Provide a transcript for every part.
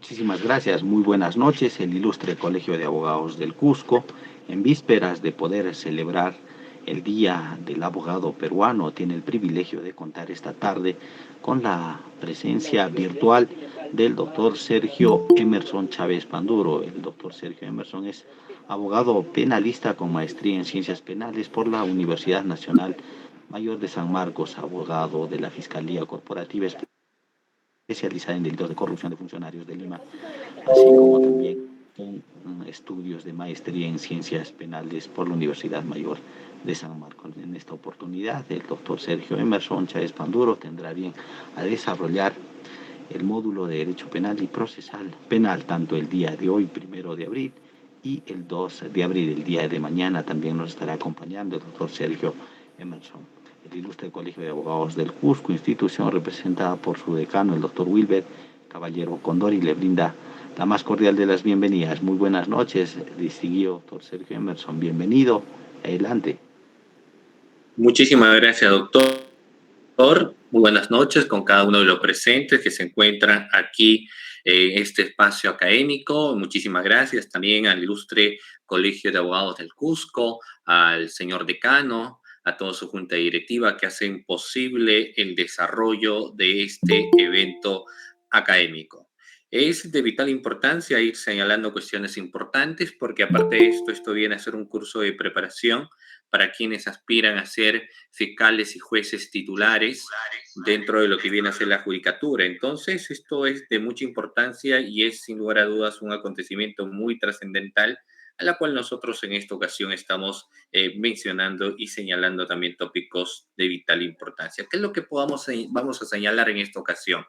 Muchísimas gracias. Muy buenas noches. El ilustre Colegio de Abogados del Cusco, en vísperas de poder celebrar el Día del Abogado Peruano, tiene el privilegio de contar esta tarde con la presencia virtual del doctor Sergio Emerson Chávez Panduro. El doctor Sergio Emerson es abogado penalista con maestría en Ciencias Penales por la Universidad Nacional Mayor de San Marcos, abogado de la Fiscalía Corporativa especializada en delitos de corrupción de funcionarios de Lima, así como también con estudios de maestría en ciencias penales por la Universidad Mayor de San Marcos. En esta oportunidad, el doctor Sergio Emerson Chávez Panduro tendrá bien a desarrollar el módulo de Derecho Penal y Procesal Penal, tanto el día de hoy, 1 de abril, y el 2 de abril, el día de mañana, también nos estará acompañando el doctor Sergio Emerson. El ilustre Colegio de Abogados del Cusco, institución representada por su decano, el doctor Wilber Caballero Condori, le brinda la más cordial de las bienvenidas. Muy buenas noches, distinguido doctor Sergio Emerson. Bienvenido. Adelante. Muchísimas gracias, doctor. Muy buenas noches con cada uno de los presentes que se encuentran aquí en este espacio académico. Muchísimas gracias también al ilustre Colegio de Abogados del Cusco, al señor decano, a toda su junta directiva que hacen posible el desarrollo de este evento académico. Es de vital importancia ir señalando cuestiones importantes porque aparte de esto viene a ser un curso de preparación para quienes aspiran a ser fiscales y jueces titulares dentro de lo que viene a ser la judicatura. Entonces, esto es de mucha importancia y es sin lugar a dudas un acontecimiento muy trascendental a la cual nosotros en esta ocasión estamos mencionando y señalando también tópicos de vital importancia. ¿Qué es lo que vamos a señalar en esta ocasión?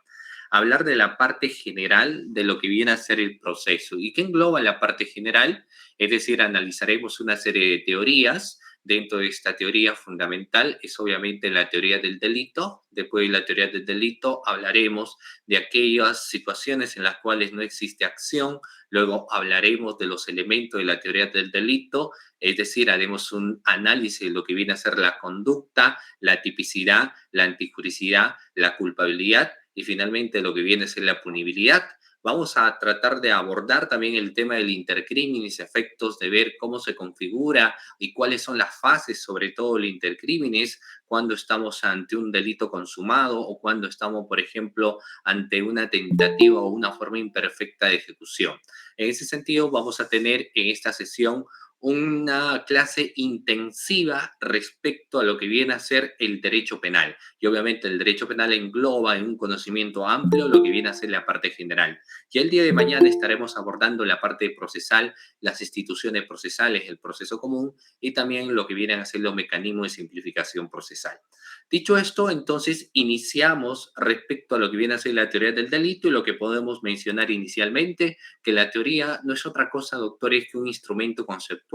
Hablar de la parte general de lo que viene a ser el proceso. ¿Y qué engloba la parte general? Es decir, analizaremos una serie de teorías. Dentro de esta teoría fundamental es obviamente la teoría del delito. Después de la teoría del delito hablaremos de aquellas situaciones en las cuales no existe acción. Luego hablaremos de los elementos de la teoría del delito, es decir, haremos un análisis de lo que viene a ser la conducta, la tipicidad, la antijuricidad, la culpabilidad y finalmente lo que viene a ser la punibilidad. Vamos a tratar de abordar también el tema del intercriminis, efectos de ver cómo se configura y cuáles son las fases, sobre todo el intercriminis, cuando estamos ante un delito consumado o cuando estamos, por ejemplo, ante una tentativa o una forma imperfecta de ejecución. En ese sentido, vamos a tener en esta sesión una clase intensiva respecto a lo que viene a ser el derecho penal. Y obviamente el derecho penal engloba en un conocimiento amplio lo que viene a ser la parte general. Y el día de mañana estaremos abordando la parte procesal, las instituciones procesales, el proceso común y también lo que vienen a ser los mecanismos de simplificación procesal. Dicho esto, entonces iniciamos respecto a lo que viene a ser la teoría del delito y lo que podemos mencionar inicialmente, que la teoría no es otra cosa, doctores, que un instrumento conceptual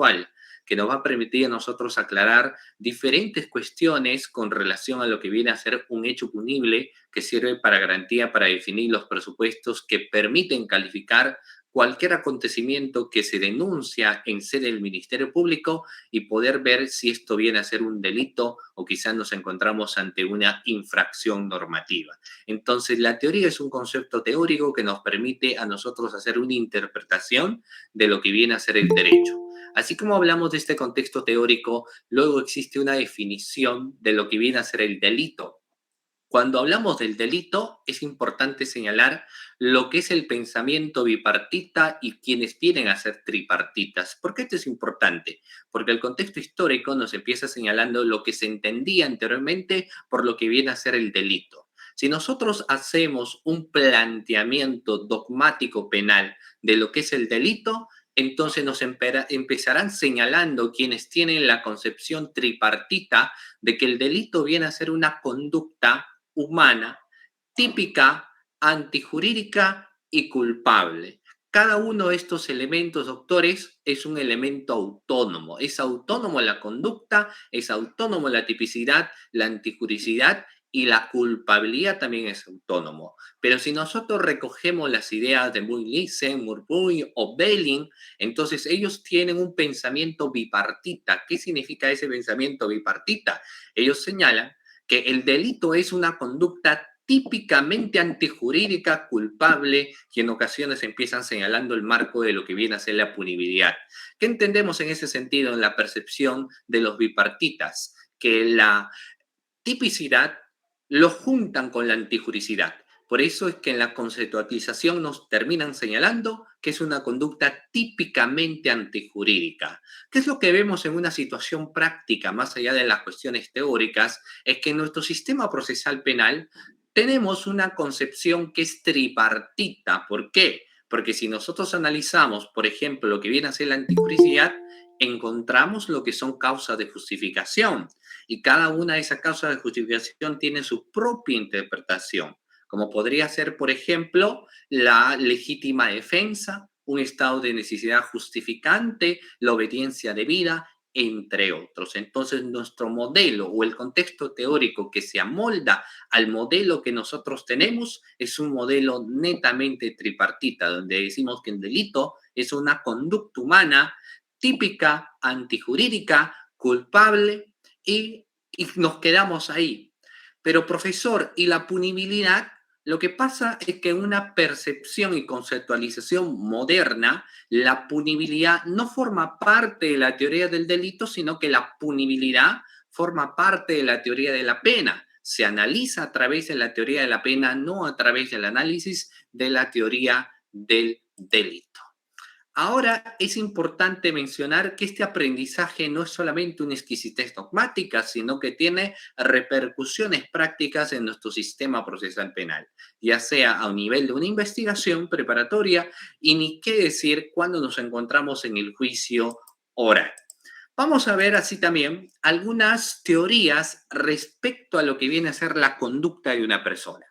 que nos va a permitir a nosotros aclarar diferentes cuestiones con relación a lo que viene a ser un hecho punible que sirve para garantía para definir los presupuestos que permiten calificar cualquier acontecimiento que se denuncia en sede del Ministerio Público y poder ver si esto viene a ser un delito o quizás nos encontramos ante una infracción normativa. Entonces, la teoría es un concepto teórico que nos permite a nosotros hacer una interpretación de lo que viene a ser el derecho. Así como hablamos de este contexto teórico, luego existe una definición de lo que viene a ser el delito. Cuando hablamos del delito, es importante señalar lo que es el pensamiento bipartita y quienes vienen a ser tripartitas. ¿Por qué esto es importante? Porque el contexto histórico nos empieza señalando lo que se entendía anteriormente por lo que viene a ser el delito. Si nosotros hacemos un planteamiento dogmático penal de lo que es el delito, entonces nos empezarán señalando quienes tienen la concepción tripartita de que el delito viene a ser una conducta humana, típica, antijurídica y culpable. Cada uno de estos elementos, doctores, es un elemento autónomo. Es autónomo la conducta, es autónomo la tipicidad, la antijuricidad y la culpabilidad también es autónomo. Pero si nosotros recogemos las ideas de Murlisen, Murphy o Belling, entonces ellos tienen un pensamiento bipartita. ¿Qué significa ese pensamiento bipartita? Ellos señalan que el delito es una conducta típicamente antijurídica, culpable, y en ocasiones empiezan señalando el marco de lo que viene a ser la punibilidad. ¿Qué entendemos en ese sentido en la percepción de los bipartitas? Que la tipicidad lo juntan con la antijuricidad. Por eso es que en la conceptualización nos terminan señalando que es una conducta típicamente antijurídica. ¿Qué es lo que vemos en una situación práctica, más allá de las cuestiones teóricas? Es que en nuestro sistema procesal penal tenemos una concepción que es tripartita. ¿Por qué? Porque si nosotros analizamos, por ejemplo, lo que viene a ser la antijuricidad, encontramos lo que son causas de justificación y cada una de esas causas de justificación tiene su propia interpretación, como podría ser, por ejemplo, la legítima defensa, un estado de necesidad justificante, la obediencia debida, entre otros. Entonces, nuestro modelo o el contexto teórico que se amolda al modelo que nosotros tenemos es un modelo netamente tripartita, donde decimos que el delito es una conducta humana típica, antijurídica, culpable y nos quedamos ahí. Pero profesor, ¿y la punibilidad? Lo que pasa es que en una percepción y conceptualización moderna, la punibilidad no forma parte de la teoría del delito, sino que la punibilidad forma parte de la teoría de la pena. Se analiza a través de la teoría de la pena, no a través del análisis de la teoría del delito. Ahora es importante mencionar que este aprendizaje no es solamente una exquisitez dogmática, sino que tiene repercusiones prácticas en nuestro sistema procesal penal, ya sea a un nivel de una investigación preparatoria y ni qué decir cuando nos encontramos en el juicio oral. Vamos a ver así también algunas teorías respecto a lo que viene a ser la conducta de una persona.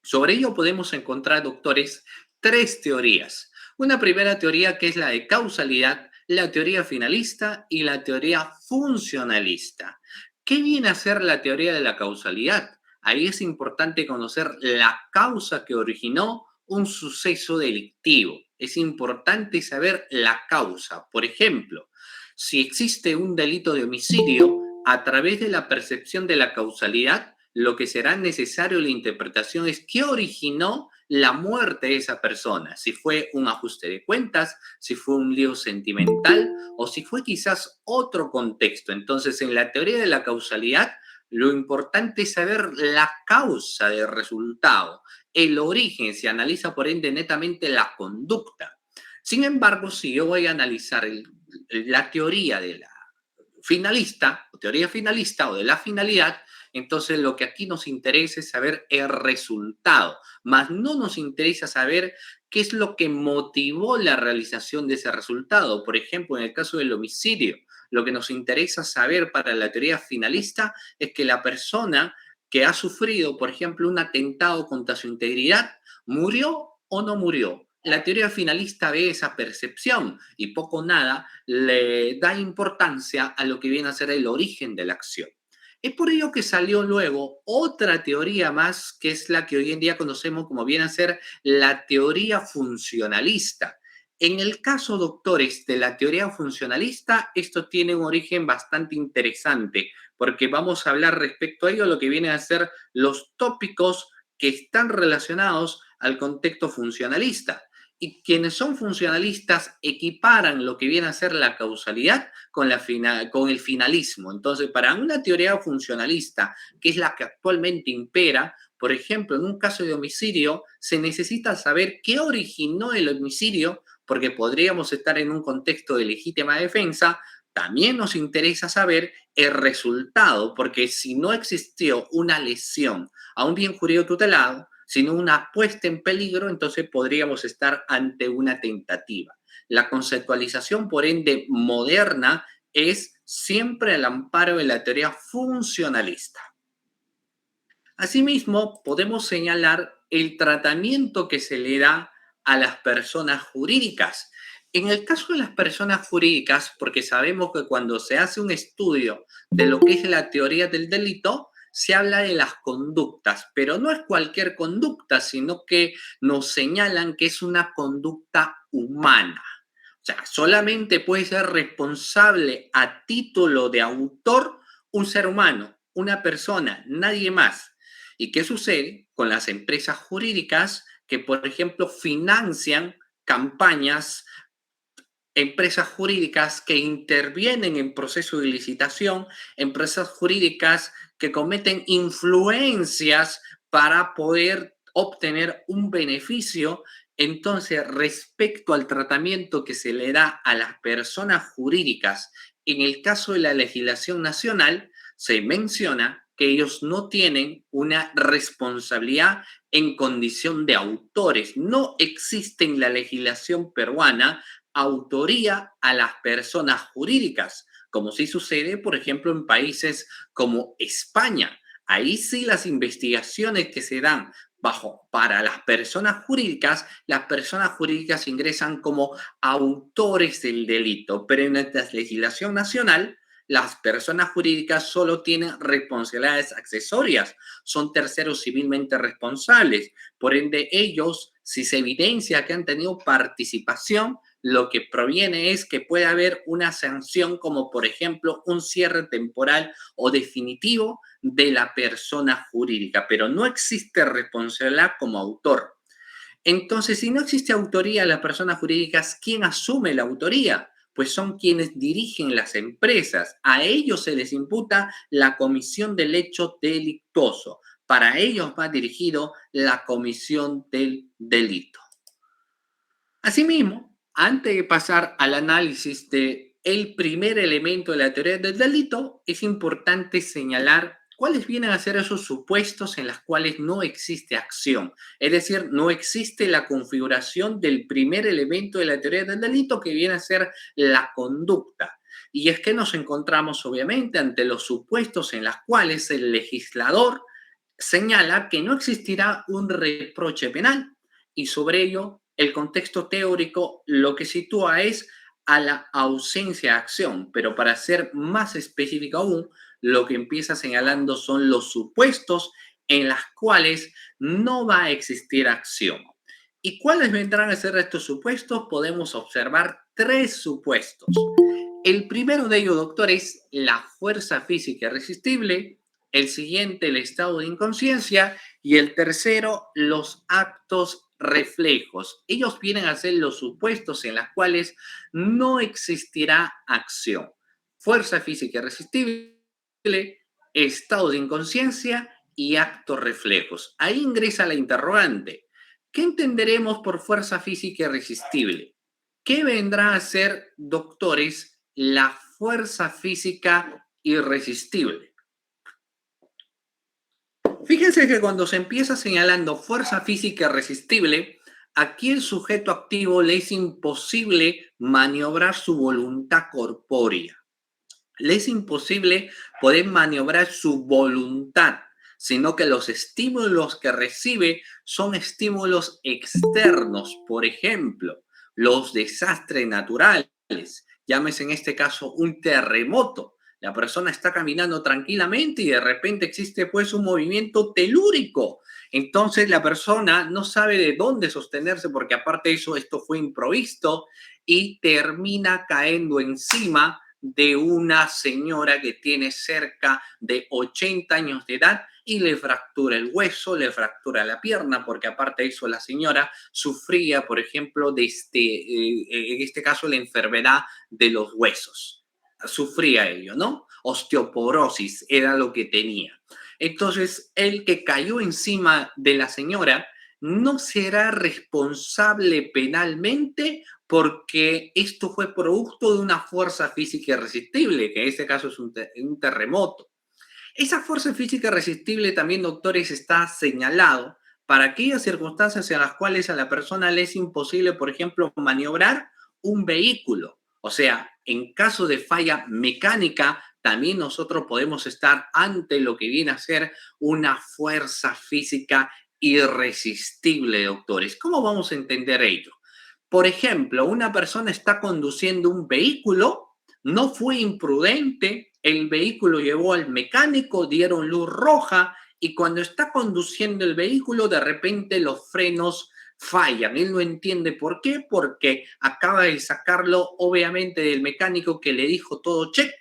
Sobre ello podemos encontrar, doctores, tres teorías. Una primera teoría que es la de causalidad, la teoría finalista y la teoría funcionalista. ¿Qué viene a ser la teoría de la causalidad? Ahí es importante conocer la causa que originó un suceso delictivo. Es importante saber la causa. Por ejemplo, si existe un delito de homicidio, a través de la percepción de la causalidad, lo que será necesario la interpretación es qué originó la muerte de esa persona, si fue un ajuste de cuentas, si fue un lío sentimental o si fue quizás otro contexto. Entonces, en la teoría de la causalidad, lo importante es saber la causa del resultado, el origen, se analiza por ende netamente la conducta. Sin embargo, si yo voy a analizar la teoría de la finalista, o teoría finalista o de la finalidad, entonces lo que aquí nos interesa es saber el resultado, más no nos interesa saber qué es lo que motivó la realización de ese resultado. Por ejemplo, en el caso del homicidio, lo que nos interesa saber para la teoría finalista es que la persona que ha sufrido, por ejemplo, un atentado contra su integridad, murió o no murió. La teoría finalista ve esa percepción y poco o nada le da importancia a lo que viene a ser el origen de la acción. Es por ello que salió luego otra teoría más, que es la que hoy en día conocemos como viene a ser la teoría funcionalista. En el caso, doctores, de la teoría funcionalista, esto tiene un origen bastante interesante, porque vamos a hablar respecto a ello, lo que viene a ser los tópicos que están relacionados al contexto funcionalista. Y quienes son funcionalistas equiparan lo que viene a ser la causalidad con el finalismo. Entonces, para una teoría funcionalista, que es la que actualmente impera, por ejemplo, en un caso de homicidio, se necesita saber qué originó el homicidio, porque podríamos estar en un contexto de legítima defensa. También nos interesa saber el resultado, porque si no existió una lesión a un bien jurídico tutelado, sino una puesta en peligro, entonces podríamos estar ante una tentativa. La conceptualización, por ende, moderna es siempre al amparo de la teoría funcionalista. Asimismo, podemos señalar el tratamiento que se le da a las personas jurídicas. En el caso de las personas jurídicas, porque sabemos que cuando se hace un estudio de lo que es la teoría del delito, se habla de las conductas, pero no es cualquier conducta, sino que nos señalan que es una conducta humana. O sea, solamente puede ser responsable a título de autor un ser humano, una persona, nadie más. ¿Y qué sucede? con las empresas jurídicas que, por ejemplo, financian campañas, empresas jurídicas que intervienen en proceso de licitación, empresas jurídicas que cometen influencias para poder obtener un beneficio. Entonces, respecto al tratamiento que se le da a las personas jurídicas, en el caso de la legislación nacional, se menciona que ellos no tienen una responsabilidad en condición de autores. No existe en la legislación peruana autoría a las personas jurídicas, como sí sucede, por ejemplo, en países como España. Ahí sí las investigaciones que se dan para las personas jurídicas ingresan como autores del delito, pero en la legislación nacional las personas jurídicas solo tienen responsabilidades accesorias, son terceros civilmente responsables. Por ende, ellos, si se evidencia que han tenido participación, lo que proviene es que puede haber una sanción como, por ejemplo, un cierre temporal o definitivo de la persona jurídica, pero no existe responsabilidad como autor. Entonces, si no existe autoría de las personas jurídicas, ¿quién asume la autoría? Pues son quienes dirigen las empresas. A ellos se les imputa la comisión del hecho delictuoso. Para ellos va dirigido la comisión del delito. Asimismo, antes de pasar al análisis de el primer elemento de la teoría del delito, es importante señalar cuáles vienen a ser esos supuestos en los cuales no existe acción. Es decir, no existe la configuración del primer elemento de la teoría del delito que viene a ser la conducta. Y es que nos encontramos obviamente ante los supuestos en los cuales el legislador señala que no existirá un reproche penal y sobre ello el contexto teórico lo que sitúa es a la ausencia de acción, pero para ser más específico aún, lo que empieza señalando son los supuestos en los cuales no va a existir acción. ¿Y cuáles vendrán a ser estos supuestos? Podemos observar tres supuestos. El primero de ellos, doctor, es la fuerza física irresistible, el siguiente, el estado de inconsciencia, y el tercero, los actos reflejos. Ellos vienen a ser los supuestos en los cuales no existirá acción. Fuerza física irresistible, estado de inconsciencia y actos reflejos. Ahí ingresa la interrogante. ¿Qué entenderemos por fuerza física irresistible? ¿Qué vendrá a ser, doctores, la fuerza física irresistible? Fíjense que cuando se empieza señalando fuerza física irresistible, aquí el sujeto activo le es imposible maniobrar su voluntad corpórea. Le es imposible poder maniobrar su voluntad, sino que los estímulos que recibe son estímulos externos. Por ejemplo, los desastres naturales, llámese en este caso un terremoto. La persona está caminando tranquilamente y de repente existe pues un movimiento telúrico. Entonces la persona no sabe de dónde sostenerse porque aparte de eso esto fue improvisto y termina cayendo encima de una señora que tiene cerca de 80 años de edad y le fractura el hueso, le fractura la pierna, porque aparte de eso la señora sufría, por ejemplo, en este caso la enfermedad de los huesos. Sufría ello, ¿no? Osteoporosis era lo que tenía. Entonces, el que cayó encima de la señora no será responsable penalmente porque esto fue producto de una fuerza física irresistible, que en este caso es un terremoto. Esa fuerza física irresistible también, doctores, está señalado para aquellas circunstancias en las cuales a la persona le es imposible, por ejemplo, maniobrar un vehículo. O sea, en caso de falla mecánica, también nosotros podemos estar ante lo que viene a ser una fuerza física irresistible, doctores. ¿Cómo vamos a entender ello? Por ejemplo, una persona está conduciendo un vehículo, no fue imprudente, el vehículo llevó al mecánico, dieron luz roja y cuando está conduciendo el vehículo, de repente los frenos fallan. Él no entiende por qué, porque acaba de sacarlo obviamente del mecánico que le dijo todo check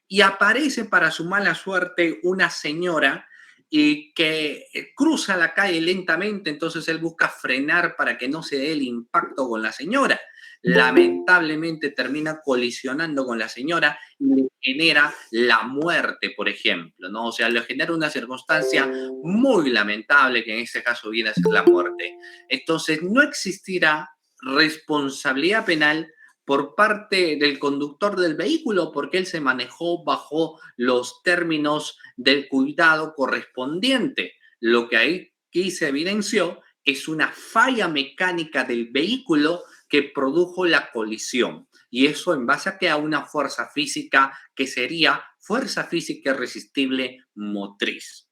y aparece para su mala suerte una señora y que cruza la calle lentamente, entonces él busca frenar para que no se dé el impacto con la señora. Lamentablemente termina colisionando con la señora y le genera la muerte, por ejemplo, ¿no? O sea, le genera una circunstancia muy lamentable que en este caso viene a ser la muerte. Entonces, no existirá responsabilidad penal por parte del conductor del vehículo porque él se manejó bajo los términos del cuidado correspondiente. Lo que aquí se evidenció es una falla mecánica del vehículo que produjo la colisión. Y eso en base a que a una fuerza física que sería fuerza física irresistible motriz.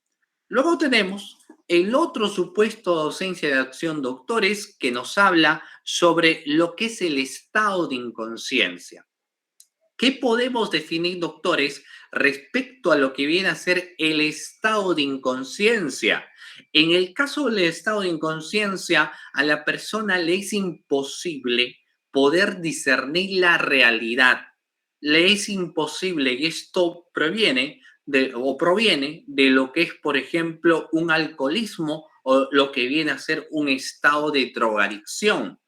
Luego tenemos el otro supuesto de ausencia de acción, doctores, que nos habla sobre lo que es el estado de inconsciencia. ¿Qué podemos definir, doctores, respecto a lo que viene a ser el estado de inconsciencia? En el caso del estado de inconsciencia, a la persona le es imposible poder discernir la realidad. Le es imposible, y esto proviene de lo que es, por ejemplo, un alcoholismo o lo que viene a ser un estado de drogadicción.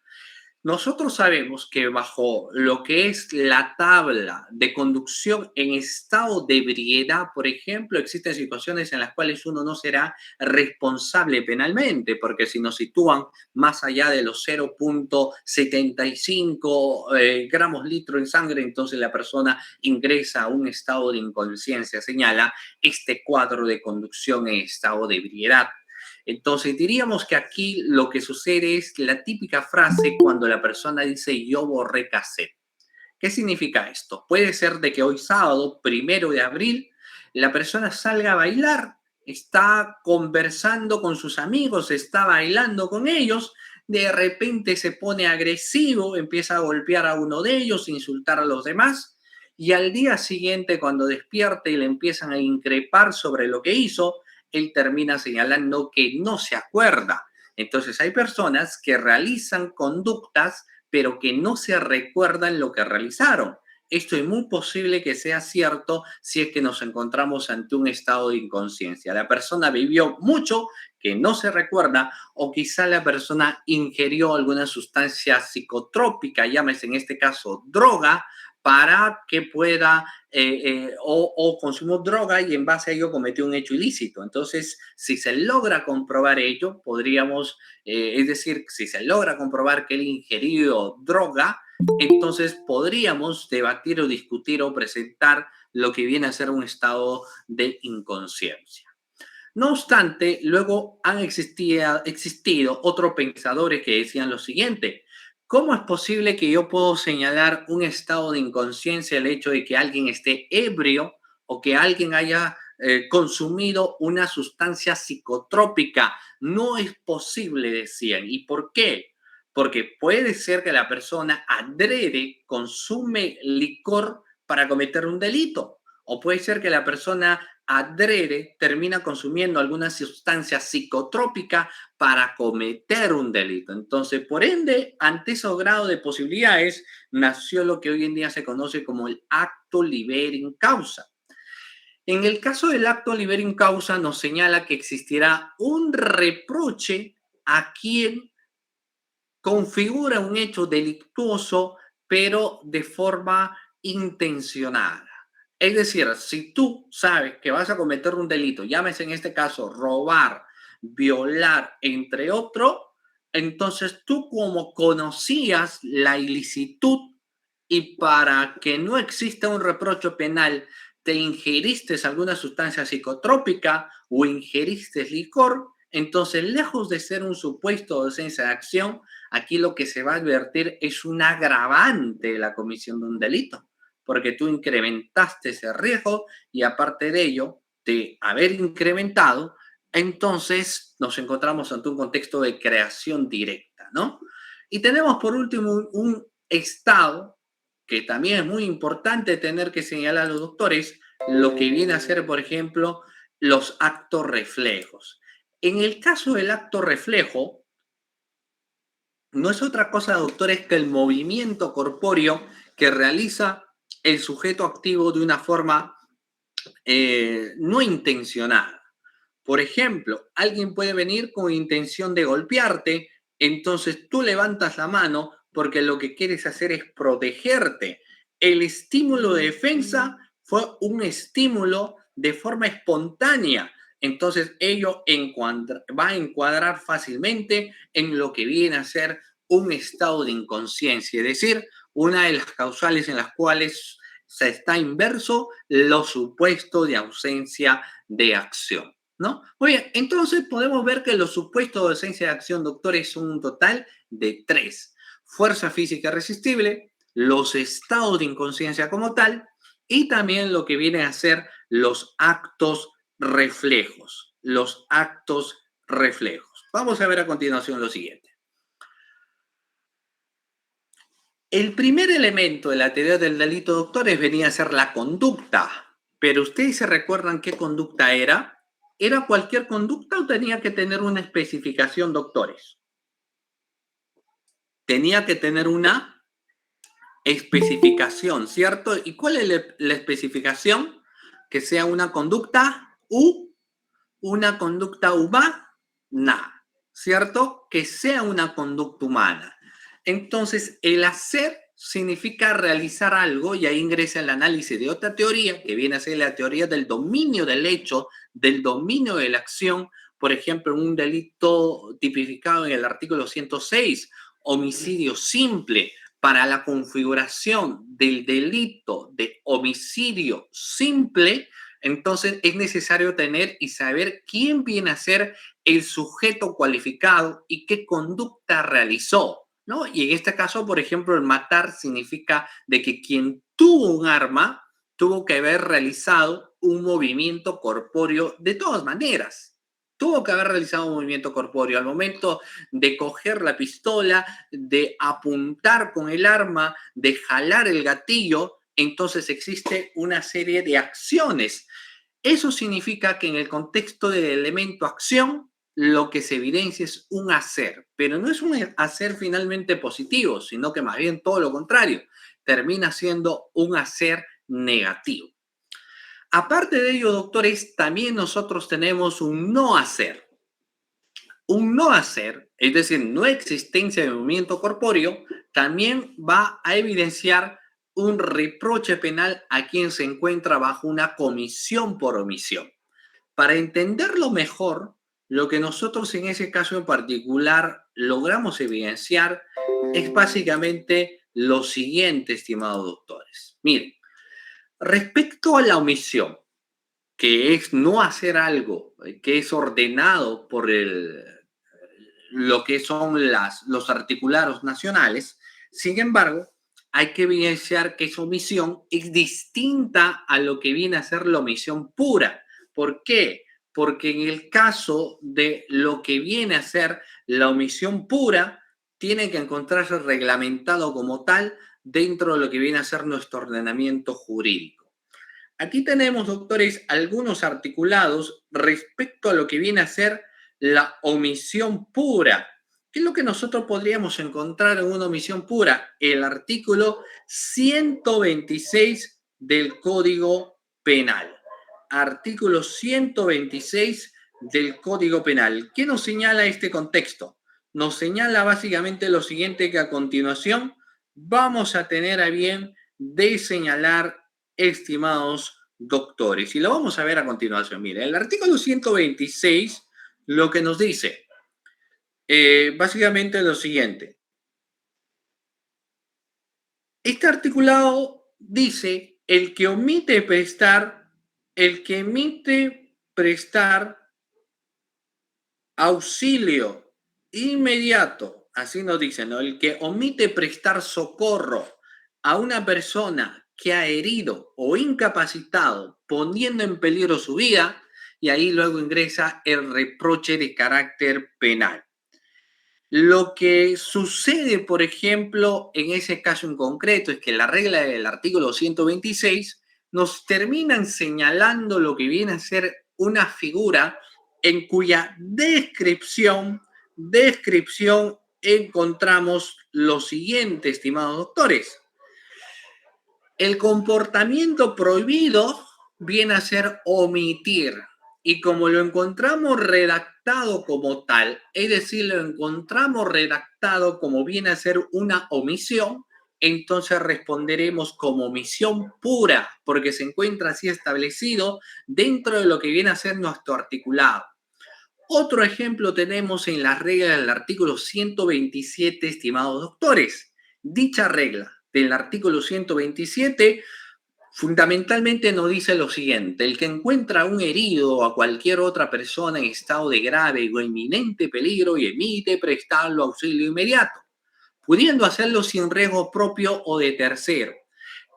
Nosotros sabemos que bajo lo que es la tabla de conducción en estado de ebriedad, por ejemplo, existen situaciones en las cuales uno no será responsable penalmente, porque si nos sitúan más allá de los 0,75 gramos litro en sangre, entonces la persona ingresa a un estado de inconsciencia, señala este cuadro de conducción en estado de ebriedad. Entonces diríamos que aquí lo que sucede es la típica frase cuando la persona dice yo borré cassette. ¿Qué significa esto? Puede ser de que hoy sábado, 1 de abril, la persona salga a bailar, está conversando con sus amigos, está bailando con ellos, de repente se pone agresivo, empieza a golpear a uno de ellos, insultar a los demás, y al día siguiente, cuando despierta y le empiezan a increpar sobre lo que hizo, él termina señalando que no se acuerda. Entonces hay personas que realizan conductas pero que no se recuerdan lo que realizaron. Esto es muy posible que sea cierto si es que nos encontramos ante un estado de inconsciencia. La persona vivió mucho que no se recuerda o quizá la persona ingirió alguna sustancia psicotrópica, llámese en este caso droga, para que pueda o consumó droga y en base a ello cometió un hecho ilícito. Entonces, si se logra comprobar ello, podríamos, es decir, si se logra comprobar que él ingerió droga, entonces podríamos debatir o discutir o presentar lo que viene a ser un estado de inconsciencia. No obstante, luego han existido otros pensadores que decían lo siguiente: ¿cómo es posible que yo puedo señalar un estado de inconsciencia, el hecho de que alguien esté ebrio o que alguien haya consumido una sustancia psicotrópica? No es posible, decían. ¿Y por qué? Porque puede ser que la persona adrede consume licor para cometer un delito, o puede ser que la persona adrede termina consumiendo alguna sustancia psicotrópica para cometer un delito. Entonces, por ende, ante ese grado de posibilidades, nació lo que hoy en día se conoce como el acto liberi causa. En el caso del acto liberi causa, nos señala que existirá un reproche a quien configura un hecho delictuoso, pero de forma intencionada. Es decir, si tú sabes que vas a cometer un delito, llámese en este caso robar, violar, entre otros, entonces tú como conocías la ilicitud y para que no exista un reproche penal, te ingeriste alguna sustancia psicotrópica o ingeriste licor, entonces lejos de ser un supuesto de ausencia de acción, aquí lo que se va a advertir es un agravante de la comisión de un delito, porque tú incrementaste ese riesgo y aparte de ello, de haber incrementado, entonces nos encontramos ante un contexto de creación directa, ¿no? Y tenemos por último un estado que también es muy importante tener que señalar a los doctores, lo que viene a ser, por ejemplo, los actos reflejos. En el caso del acto reflejo, no es otra cosa, doctores, que el movimiento corpóreo que realiza el sujeto activo de una forma no intencionada. Por ejemplo, alguien puede venir con intención de golpearte, entonces tú levantas la mano porque lo que quieres hacer es protegerte. El estímulo de defensa fue un estímulo de forma espontánea. Entonces, ello va a encuadrar fácilmente en lo que viene a ser un estado de inconsciencia, es decir, una de las causales en las cuales se está inverso lo supuesto de ausencia de acción, ¿no? Muy bien, entonces podemos ver que los supuestos de ausencia de acción, doctores, son un total de 3. Fuerza física irresistible, los estados de inconsciencia como tal, y también lo que vienen a ser los actos reflejos. Los actos reflejos. Vamos a ver a continuación lo siguiente. El primer elemento de la teoría del delito, doctores, venía a ser la conducta. Pero ustedes se recuerdan qué conducta era. ¿Era cualquier conducta o tenía que tener una especificación, doctores? Tenía que tener una especificación, ¿cierto? ¿Y cuál es la especificación? Que sea una conducta una conducta humana, ¿cierto? Que sea una conducta humana. Entonces, el hacer significa realizar algo y ahí ingresa el análisis de otra teoría, que viene a ser la teoría del dominio del hecho, del dominio de la acción, por ejemplo, un delito tipificado en el artículo 106, homicidio simple. Para la configuración del delito de homicidio simple, entonces es necesario tener y saber quién viene a ser el sujeto cualificado y qué conducta realizó, ¿no? Y en este caso, por ejemplo, el matar significa de que quien tuvo un arma tuvo que haber realizado un movimiento corpóreo de todas maneras. Tuvo que haber realizado un movimiento corpóreo al momento de coger la pistola, de apuntar con el arma, de jalar el gatillo. Entonces existe una serie de acciones. Eso significa que en el contexto del elemento acción, lo que se evidencia es un hacer, pero no es un hacer finalmente positivo, sino que más bien todo lo contrario, termina siendo un hacer negativo. Aparte de ello, doctores, también nosotros tenemos un no hacer. Un no hacer, es decir, no existencia de movimiento corpóreo, también va a evidenciar un reproche penal a quien se encuentra bajo una comisión por omisión. Para entenderlo mejor, lo que nosotros en ese caso en particular logramos evidenciar es básicamente lo siguiente, estimados doctores. Miren, respecto a la omisión, que es no hacer algo que es ordenado por lo que son los articulados nacionales. Sin embargo, hay que evidenciar que esa omisión es distinta a lo que viene a ser la omisión pura. ¿Por qué? Porque en el caso de lo que viene a ser la omisión pura, tiene que encontrarse reglamentado como tal dentro de lo que viene a ser nuestro ordenamiento jurídico. Aquí tenemos, doctores, algunos articulados respecto a lo que viene a ser la omisión pura. ¿Qué es lo que nosotros podríamos encontrar en una omisión pura? El artículo 126 del Código Penal. Artículo 126 del Código Penal. ¿Qué nos señala este contexto? Nos señala básicamente lo siguiente, que a continuación vamos a tener a bien de señalar, estimados doctores. Y lo vamos a ver a continuación. Mire, el artículo 126 lo que nos dice, básicamente lo siguiente. Este articulado dice, el que omite prestar auxilio inmediato, así nos dice, ¿no? El que omite prestar socorro a una persona que ha herido o incapacitado, poniendo en peligro su vida, y ahí luego ingresa el reproche de carácter penal. Lo que sucede, por ejemplo, en ese caso en concreto, es que la regla del artículo 126 nos terminan señalando lo que viene a ser una figura en cuya descripción encontramos lo siguiente, estimados doctores. El comportamiento prohibido viene a ser omitir. y como lo encontramos redactado como tal, es decir, lo encontramos redactado como viene a ser una omisión, entonces responderemos como omisión pura, porque se encuentra así establecido dentro de lo que viene a ser nuestro articulado. Otro ejemplo tenemos en la regla del artículo 127, estimados doctores. Dicha regla del artículo 127 fundamentalmente nos dice lo siguiente: el que encuentra a un herido o a cualquier otra persona en estado de grave o inminente peligro y emite prestarlo auxilio inmediato, pudiendo hacerlo sin riesgo propio o de tercero.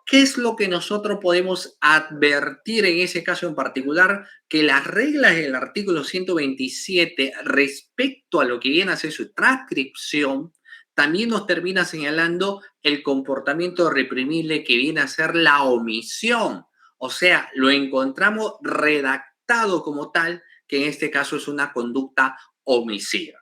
¿Qué es lo que nosotros podemos advertir en ese caso en particular? Que las reglas del artículo 127 respecto a lo que viene a ser su transcripción también nos termina señalando el comportamiento reprimible que viene a ser la omisión. O sea, lo encontramos redactado como tal, que en este caso es una conducta omisiva.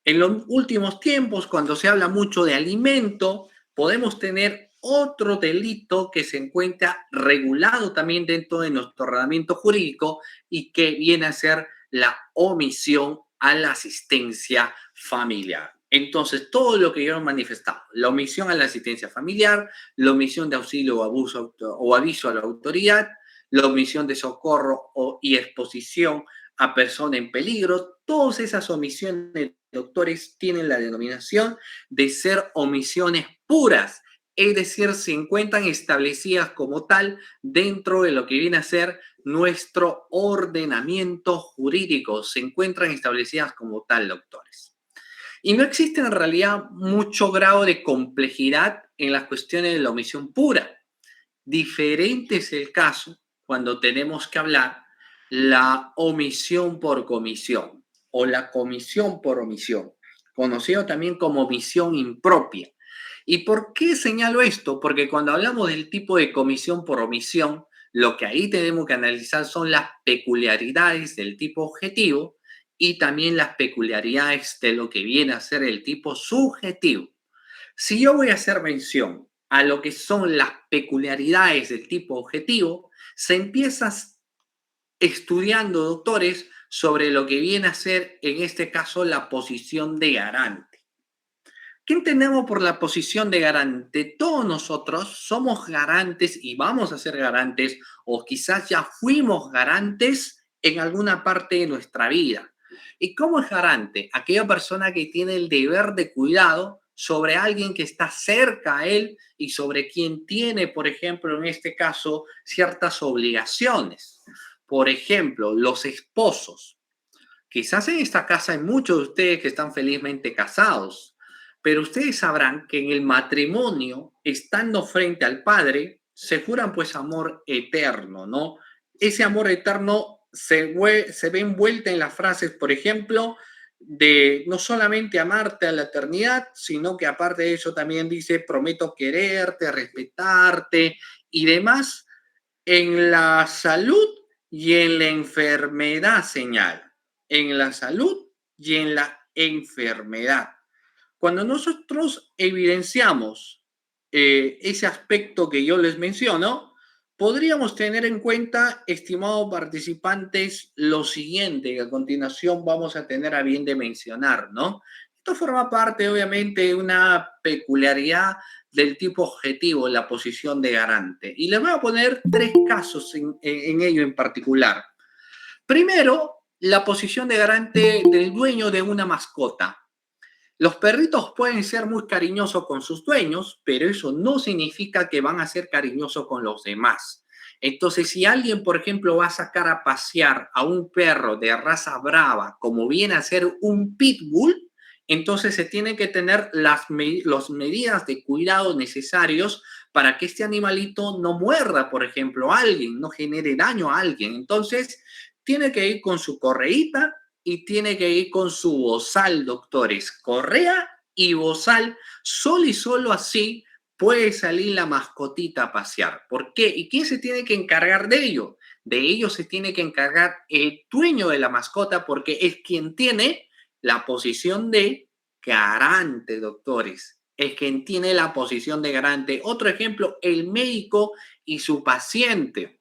En los últimos tiempos, cuando se habla mucho de alimento, podemos tener otro delito que se encuentra regulado también dentro de nuestro ordenamiento jurídico y que viene a ser la omisión a la asistencia familiar. Entonces, todo lo que yo he manifestado, la omisión a la asistencia familiar, la omisión de auxilio o abuso o aviso a la autoridad, la omisión de socorro y exposición a persona en peligro, todas esas omisiones, doctores, tienen la denominación de ser omisiones puras, es decir, se encuentran establecidas como tal dentro de lo que viene a ser nuestro ordenamiento jurídico, se encuentran establecidas como tal, doctores. Y no existe en realidad mucho grado de complejidad en las cuestiones de la omisión pura. Diferente es el caso cuando tenemos que hablar la omisión por comisión o la comisión por omisión, conocido también como omisión impropia. ¿Y por qué señalo esto? Porque cuando hablamos del tipo de comisión por omisión, lo que ahí tenemos que analizar son las peculiaridades del tipo objetivo y también las peculiaridades de lo que viene a ser el tipo subjetivo. Si yo voy a hacer mención a lo que son las peculiaridades del tipo objetivo, se empieza estudiando, doctores, sobre lo que viene a ser, en este caso, la posición de garante. ¿Qué entendemos por la posición de garante? Todos nosotros somos garantes y vamos a ser garantes, o quizás ya fuimos garantes en alguna parte de nuestra vida. ¿Y cómo es garante? Aquella persona que tiene el deber de cuidado sobre alguien que está cerca a él y sobre quien tiene, por ejemplo, en este caso, ciertas obligaciones. Por ejemplo, los esposos. Quizás en esta casa hay muchos de ustedes que están felizmente casados, pero ustedes sabrán que en el matrimonio, estando frente al Padre, se juran pues amor eterno, ¿no? Ese amor eterno se ve envuelta en las frases, por ejemplo, de no solamente amarte a la eternidad, sino que aparte de eso también dice, prometo quererte, respetarte y demás, en la salud y en la enfermedad, señal. En la salud y en la enfermedad. Cuando nosotros evidenciamos ese aspecto que yo les menciono, podríamos tener en cuenta, estimados participantes, lo siguiente que a continuación vamos a tener a bien de mencionar, ¿no? Esto forma parte, obviamente, de una peculiaridad del tipo objetivo, la posición de garante. Y les voy a poner tres casos en ello en particular. Primero, la posición de garante del dueño de una mascota. Los perritos pueden ser muy cariñosos con sus dueños, pero eso no significa que van a ser cariñosos con los demás. Entonces, si alguien, por ejemplo, va a sacar a pasear a un perro de raza brava, como viene a ser un pitbull, entonces se tienen que tener las medidas de cuidado necesarios para que este animalito no muerda, por ejemplo, a alguien, no genere daño a alguien. Entonces, tiene que ir con su correíta y tiene que ir con su bozal, doctores. Correa y bozal, solo y solo así puede salir la mascotita a pasear. ¿Por qué? ¿Y quién se tiene que encargar de ello? De ello se tiene que encargar el dueño de la mascota porque es quien tiene la posición de garante, doctores. Es quien tiene la posición de garante. Otro ejemplo, el médico y su paciente.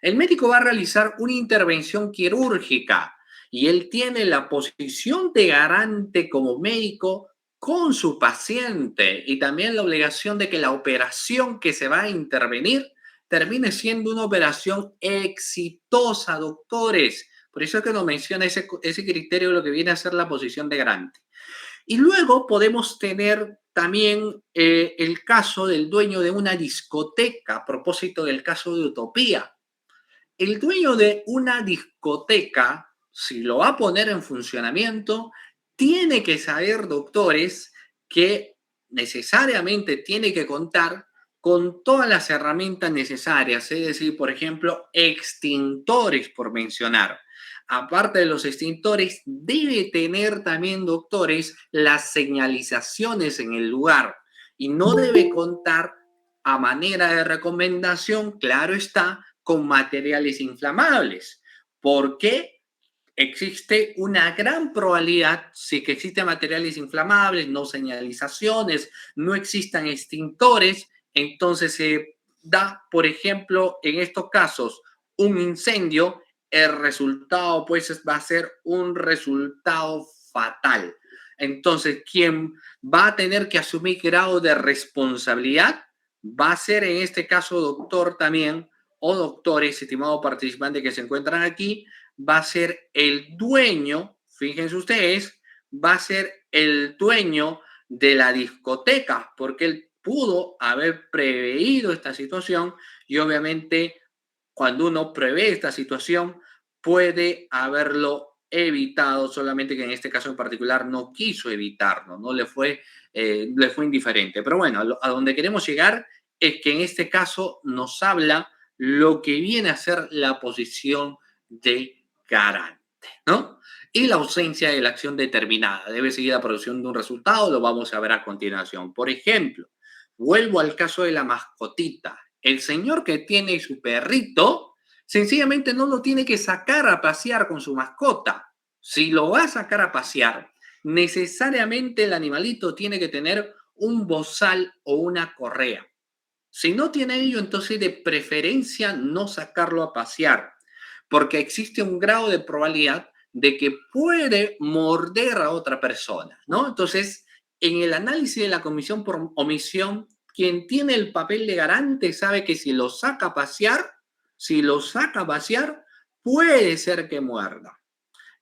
El médico va a realizar una intervención quirúrgica y él tiene la posición de garante como médico con su paciente y también la obligación de que la operación que se va a intervenir termine siendo una operación exitosa, doctores. Por eso es que nos menciona ese criterio de lo que viene a ser la posición de garante. Y luego podemos tener también el caso del dueño de una discoteca, a propósito del caso de Utopía. El dueño de una discoteca, si lo va a poner en funcionamiento, tiene que saber, doctores, que necesariamente tiene que contar con todas las herramientas necesarias, es decir, por ejemplo, extintores, por mencionar. Aparte de los extintores, debe tener también, doctores, las señalizaciones en el lugar y no debe contar a manera de recomendación, claro está, con materiales inflamables, porque existe una gran probabilidad, si que existen materiales inflamables, no señalizaciones, no existan extintores, entonces se da, por ejemplo, en estos casos, un incendio, el resultado pues va a ser un resultado fatal. Entonces, quien va a tener que asumir grado de responsabilidad va a ser en este caso doctor también o doctores, estimado participante que se encuentran aquí, va a ser el dueño, fíjense ustedes, va a ser el dueño de la discoteca, porque él pudo haber preveído esta situación y obviamente cuando uno prevé esta situación puede haberlo evitado, solamente que en este caso en particular no quiso evitarlo, no le fue indiferente. Pero bueno, a donde queremos llegar es que en este caso nos habla lo que viene a ser la posición de garante, ¿no? Y la ausencia de la acción determinada. Debe seguir la producción de un resultado, lo vamos a ver a continuación. Por ejemplo, vuelvo al caso de la mascotita. El señor que tiene su perrito, sencillamente no lo tiene que sacar a pasear con su mascota. Si lo va a sacar a pasear, necesariamente el animalito tiene que tener un bozal o una correa. Si no tiene ello, entonces de preferencia no sacarlo a pasear, porque existe un grado de probabilidad de que puede morder a otra persona, ¿no? Entonces, en el análisis de la comisión por omisión, quien tiene el papel de garante sabe que si lo saca a pasear, puede ser que muerda.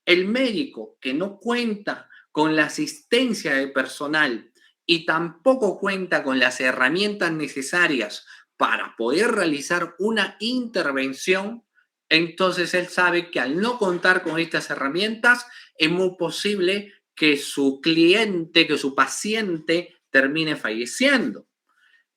El médico que no cuenta con la asistencia de personal y tampoco cuenta con las herramientas necesarias para poder realizar una intervención, entonces él sabe que al no contar con estas herramientas es muy posible que su cliente, que su paciente termine falleciendo.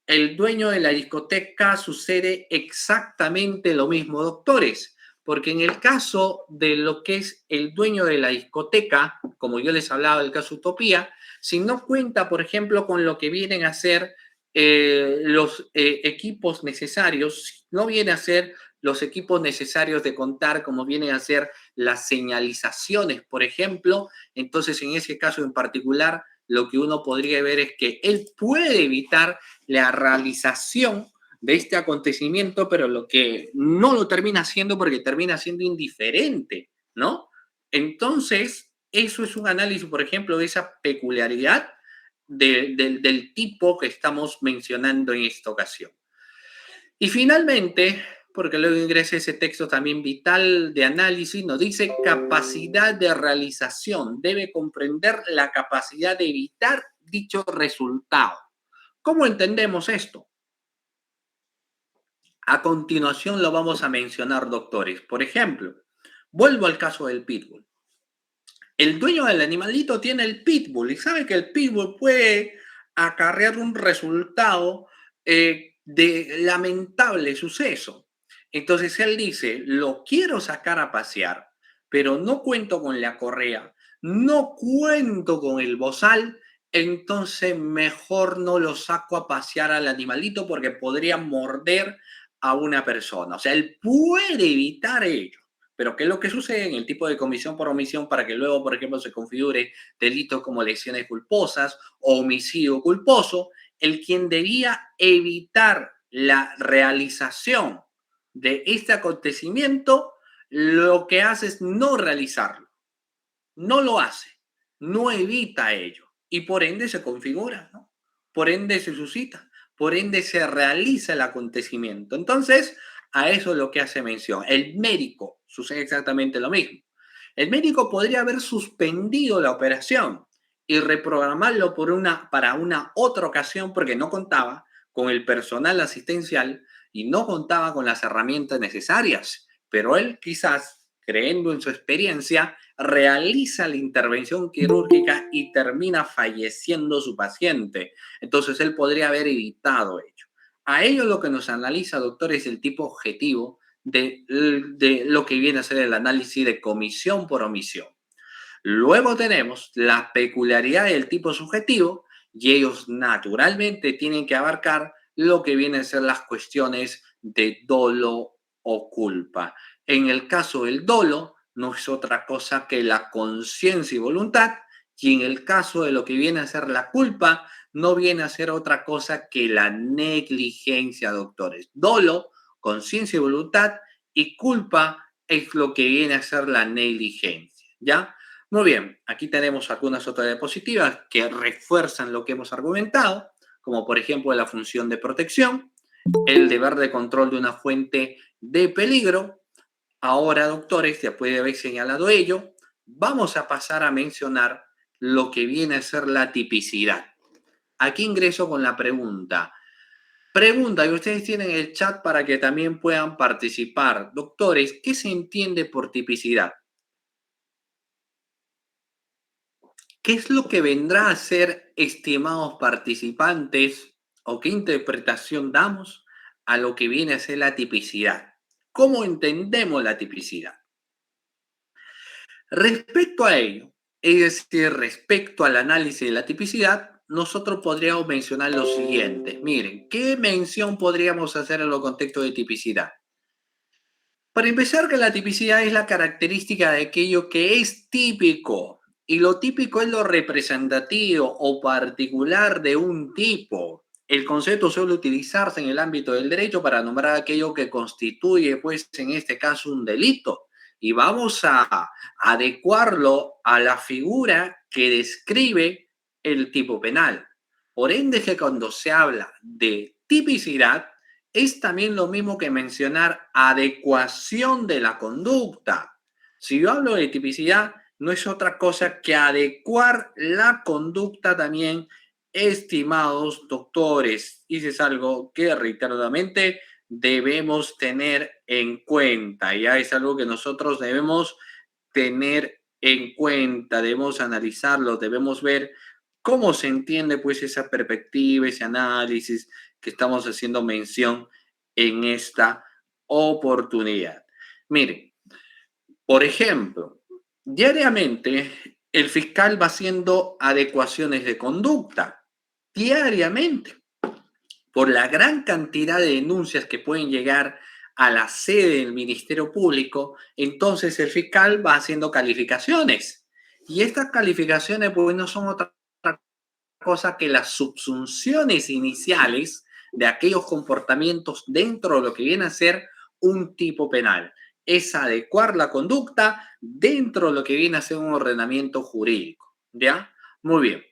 El dueño de la discoteca sucede exactamente lo mismo, doctores, porque en el caso de lo que es el dueño de la discoteca, como yo les hablaba del caso Utopía, si no cuenta, por ejemplo, con lo que vienen a ser los equipos necesarios, si no viene a ser los equipos necesarios de contar, como vienen a ser las señalizaciones, por ejemplo, entonces en ese caso en particular, lo que uno podría ver es que él puede evitar la realización de este acontecimiento, pero lo que no lo termina haciendo porque termina siendo indiferente, ¿no? Entonces, eso es un análisis, por ejemplo, de esa peculiaridad del tipo que estamos mencionando en esta ocasión. Y finalmente, porque luego ingresa ese texto también vital de análisis, nos dice capacidad de realización. Debe comprender la capacidad de evitar dicho resultado. ¿Cómo entendemos esto? A continuación lo vamos a mencionar, doctores. Por ejemplo, vuelvo al caso del pitbull. El dueño del animalito tiene el pitbull y sabe que el pitbull puede acarrear un resultado de lamentable suceso. Entonces él dice, lo quiero sacar a pasear, pero no cuento con la correa, no cuento con el bozal, entonces mejor no lo saco a pasear al animalito porque podría morder a una persona. O sea, él puede evitar ello. Pero ¿qué es lo que sucede en el tipo de comisión por omisión para que luego, por ejemplo, se configure delitos como lesiones culposas o homicidio culposo? El quien debía evitar la realización de este acontecimiento, lo que hace es no realizarlo. No lo hace, no evita ello y por ende se configura, ¿no? Por ende se suscita, por ende se realiza el acontecimiento. Entonces, a eso es lo que hace mención. El médico sucede exactamente lo mismo. El médico podría haber suspendido la operación y reprogramarlo para una otra ocasión porque no contaba con el personal asistencial y no contaba con las herramientas necesarias. Pero él quizás, creyendo en su experiencia, realiza la intervención quirúrgica y termina falleciendo su paciente. Entonces él podría haber evitado ello. A ello lo que nos analiza, doctor, es el tipo objetivo de lo que viene a ser el análisis de comisión por omisión. Luego tenemos la peculiaridad del tipo subjetivo y ellos naturalmente tienen que abarcar lo que vienen a ser las cuestiones de dolo o culpa. En el caso del dolo, no es otra cosa que la conciencia y voluntad, y en el caso de lo que viene a ser la culpa, no viene a ser otra cosa que la negligencia, doctores. Dolo, conciencia y voluntad, y culpa es lo que viene a ser la negligencia, ¿ya? Muy bien, aquí tenemos algunas otras diapositivas que refuerzan lo que hemos argumentado, como por ejemplo la función de protección, el deber de control de una fuente de peligro. Ahora, doctores, después de haber señalado ello, vamos a pasar a mencionar lo que viene a ser la tipicidad. Aquí ingreso con la pregunta. Pregunta, y ustedes tienen el chat para que también puedan participar. Doctores, ¿qué se entiende por tipicidad? ¿Qué es lo que vendrá a ser, estimados participantes, o qué interpretación damos a lo que viene a ser la tipicidad? ¿Cómo entendemos la tipicidad? Respecto a ello, es decir, respecto al análisis de la tipicidad, nosotros podríamos mencionar lo siguiente. Miren, ¿qué mención podríamos hacer en los contextos de tipicidad? Para empezar, que la tipicidad es la característica de aquello que es típico. Y lo típico es lo representativo o particular de un tipo. El concepto suele utilizarse en el ámbito del derecho para nombrar aquello que constituye, pues, en este caso, un delito. Y vamos a adecuarlo a la figura que describe el tipo penal. Por ende, que cuando se habla de tipicidad, es también lo mismo que mencionar adecuación de la conducta. Si yo hablo de tipicidad, no es otra cosa que adecuar la conducta también, estimados doctores. Y es algo que reiteradamente debemos tener en cuenta. Ya es algo que nosotros debemos tener en cuenta, debemos analizarlo, debemos ver cómo se entiende pues esa perspectiva, ese análisis que estamos haciendo mención en esta oportunidad. Miren, por ejemplo, diariamente el fiscal va haciendo adecuaciones de conducta, diariamente, por la gran cantidad de denuncias que pueden llegar a la sede del Ministerio Público, entonces el fiscal va haciendo calificaciones. Y estas calificaciones pues no son otra cosa que las subsunciones iniciales de aquellos comportamientos dentro de lo que viene a ser un tipo penal. Es adecuar la conducta dentro de lo que viene a ser un ordenamiento jurídico. ¿Ya? Muy bien.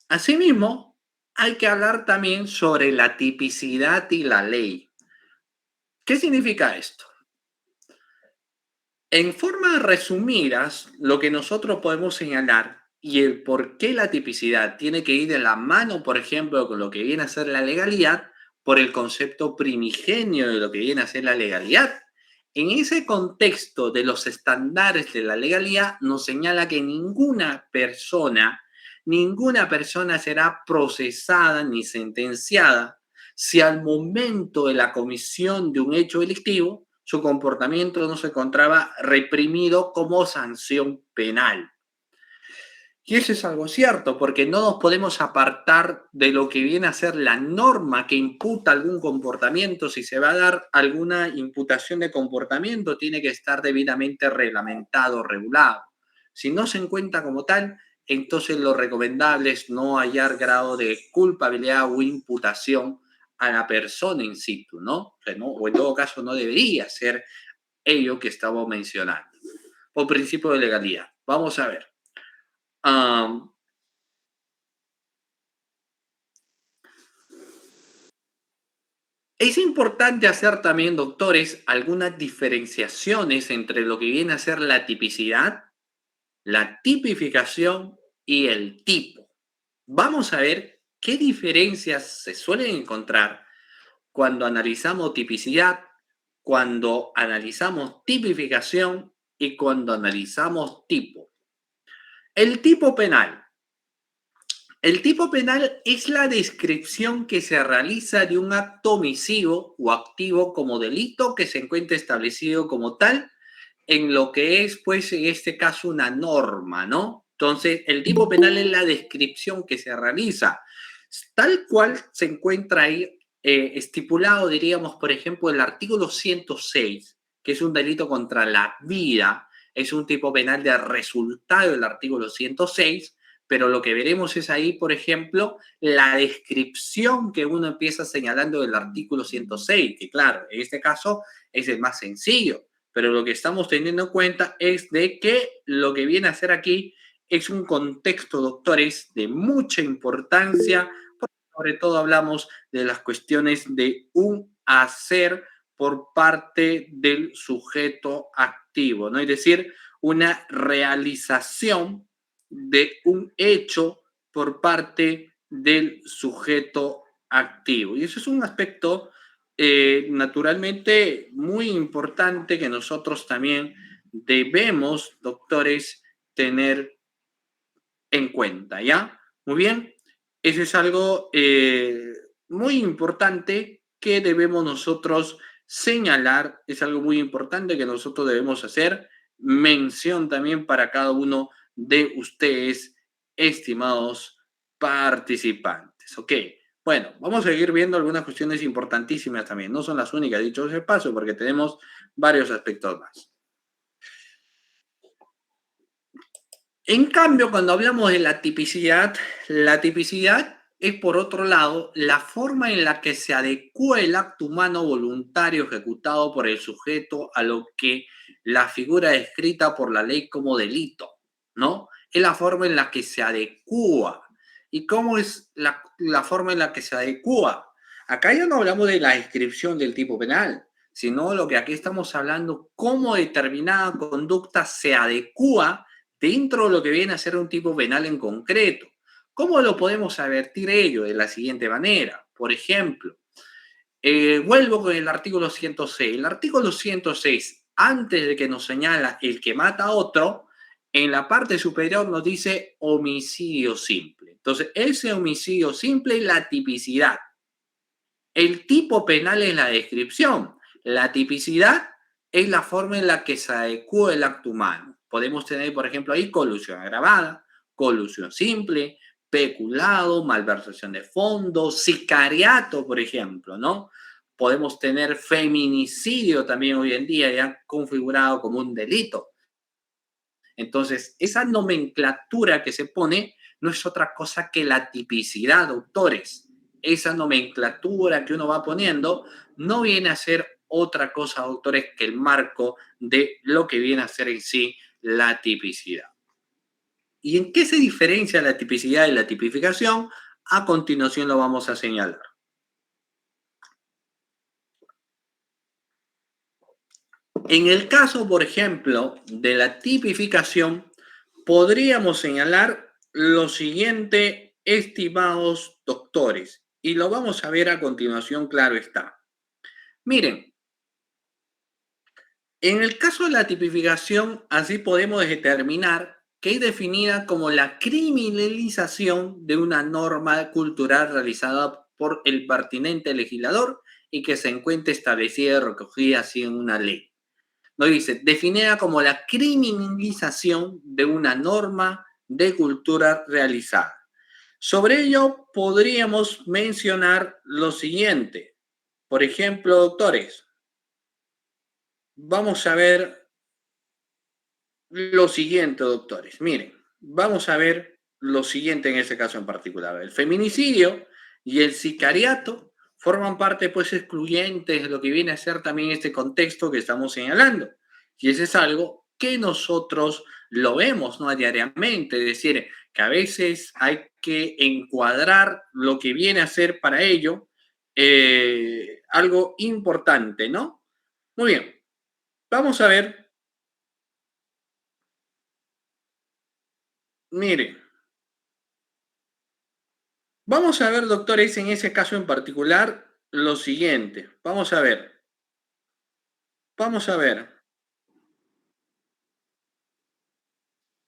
Asimismo, hay que hablar también sobre la tipicidad y la ley. ¿Qué significa esto? En formas resumidas, lo que nosotros podemos señalar y el por qué la tipicidad tiene que ir de la mano, por ejemplo, con lo que viene a ser la legalidad, por el concepto primigenio de lo que viene a ser la legalidad. En ese contexto de los estándares de la legalidad, nos señala que ninguna persona será procesada ni sentenciada si al momento de la comisión de un hecho delictivo su comportamiento no se encontraba reprimido como sanción penal. Y eso es algo cierto, porque no nos podemos apartar de lo que viene a ser la norma que imputa algún comportamiento. Si se va a dar alguna imputación de comportamiento, tiene que estar debidamente reglamentado, regulado. Si no se encuentra como tal, entonces lo recomendable es no hallar grado de culpabilidad o imputación a la persona in situ, ¿no? O sea, ¿no? O en todo caso no debería ser ello que estamos mencionando. Por principio de legalidad. Vamos a ver. Es importante hacer también, doctores, algunas diferenciaciones entre lo que viene a ser la tipicidad, la tipificación y el tipo. Vamos a ver qué diferencias se suelen encontrar cuando analizamos tipicidad, cuando analizamos tipificación y cuando analizamos tipo. El tipo penal. El tipo penal es la descripción que se realiza de un acto omisivo o activo como delito que se encuentra establecido como tal en lo que es, pues, en este caso, una norma, ¿no? Entonces, el tipo penal es la descripción que se realiza, tal cual se encuentra ahí estipulado, diríamos, por ejemplo, el artículo 106, que es un delito contra la vida, es un tipo penal de resultado del artículo 106, pero lo que veremos es ahí, por ejemplo, la descripción que uno empieza señalando del artículo 106, que claro, en este caso es el más sencillo, pero lo que estamos teniendo en cuenta es de que lo que viene a ser aquí es un contexto, doctores, de mucha importancia, porque sobre todo hablamos de las cuestiones de un hacer por parte del sujeto activo, ¿no? Es decir, una realización de un hecho por parte del sujeto activo. Y eso es un aspecto naturalmente muy importante que nosotros también debemos, doctores, tener en cuenta, ¿ya? Muy bien, eso es algo muy importante que debemos nosotros señalar, es algo muy importante que nosotros debemos hacer mención también para cada uno de ustedes, estimados participantes, ¿ok? Bueno, vamos a seguir viendo algunas cuestiones importantísimas también. No son las únicas, dicho ese paso, porque tenemos varios aspectos más. En cambio, cuando hablamos de la tipicidad es, por otro lado, la forma en la que se adecua el acto humano voluntario ejecutado por el sujeto a lo que la figura descrita por la ley como delito, ¿no? Es la forma en la que se adecua. ¿Y cómo es la forma en la que se adecua? Acá ya no hablamos de la descripción del tipo penal, sino lo que aquí estamos hablando, cómo determinada conducta se adecua dentro de lo que viene a ser un tipo penal en concreto. ¿Cómo lo podemos advertir ello? De la siguiente manera. Por ejemplo, vuelvo con el artículo 106. El artículo 106, antes de que nos señala el que mata a otro, en la parte superior nos dice homicidio simple. Entonces, ese homicidio simple es la tipicidad. El tipo penal es la descripción. La tipicidad es la forma en la que se adecua el acto humano. Podemos tener, por ejemplo, ahí colusión agravada, colusión simple, peculado, malversación de fondos, sicariato, por ejemplo, ¿no? Podemos tener feminicidio también hoy en día ya configurado como un delito. Entonces, esa nomenclatura que se pone no es otra cosa que la tipicidad, doctores. Esa nomenclatura que uno va poniendo no viene a ser otra cosa, doctores, que el marco de lo que viene a ser en sí la tipicidad. ¿Y en qué se diferencia la tipicidad y la tipificación? A continuación lo vamos a señalar. En el caso, por ejemplo, de la tipificación, podríamos señalar lo siguiente, estimados doctores, y lo vamos a ver a continuación, claro está. Miren, en el caso de la tipificación, así podemos determinar que es definida como la criminalización de una norma cultural realizada por el pertinente legislador y que se encuentre establecida y recogida así en una ley. Nos dice, definida como la criminalización de una norma de cultura realizada. Sobre ello podríamos mencionar lo siguiente. Por ejemplo, doctores, vamos a ver lo siguiente, doctores. Miren, vamos a ver lo siguiente en este caso en particular. El feminicidio y el sicariato forman parte pues excluyentes de lo que viene a ser también este contexto que estamos señalando. Y ese es algo que nosotros lo vemos, ¿no? Diariamente, es decir, que a veces hay que encuadrar lo que viene a ser para ello algo importante, ¿no? Muy bien, vamos a ver, mire, vamos a ver, doctores, en ese caso en particular, lo siguiente. Vamos a ver.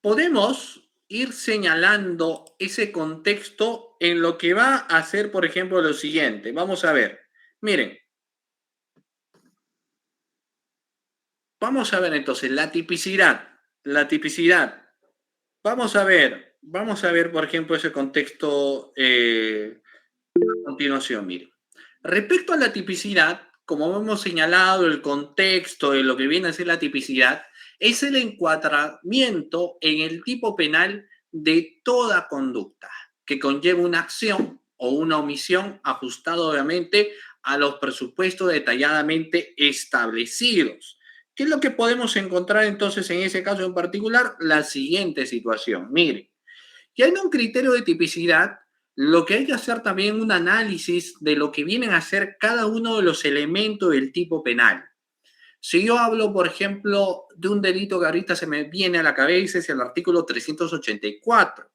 Podemos ir señalando ese contexto en lo que va a ser, por ejemplo, lo siguiente. Vamos a ver. Miren, vamos a ver entonces la tipicidad. La tipicidad. Vamos a ver, por ejemplo, ese contexto a continuación. Miren. Respecto a la tipicidad, como hemos señalado, el contexto de lo que viene a ser la tipicidad es el encuadramiento en el tipo penal de toda conducta que conlleva una acción o una omisión ajustado obviamente a los presupuestos detalladamente establecidos. ¿Qué es lo que podemos encontrar entonces en ese caso en particular? La siguiente situación. Mire, y hay un criterio de tipicidad, lo que hay que hacer también un análisis de lo que vienen a ser cada uno de los elementos del tipo penal. Si yo hablo, por ejemplo, de un delito que ahorita se me viene a la cabeza, es el artículo 384.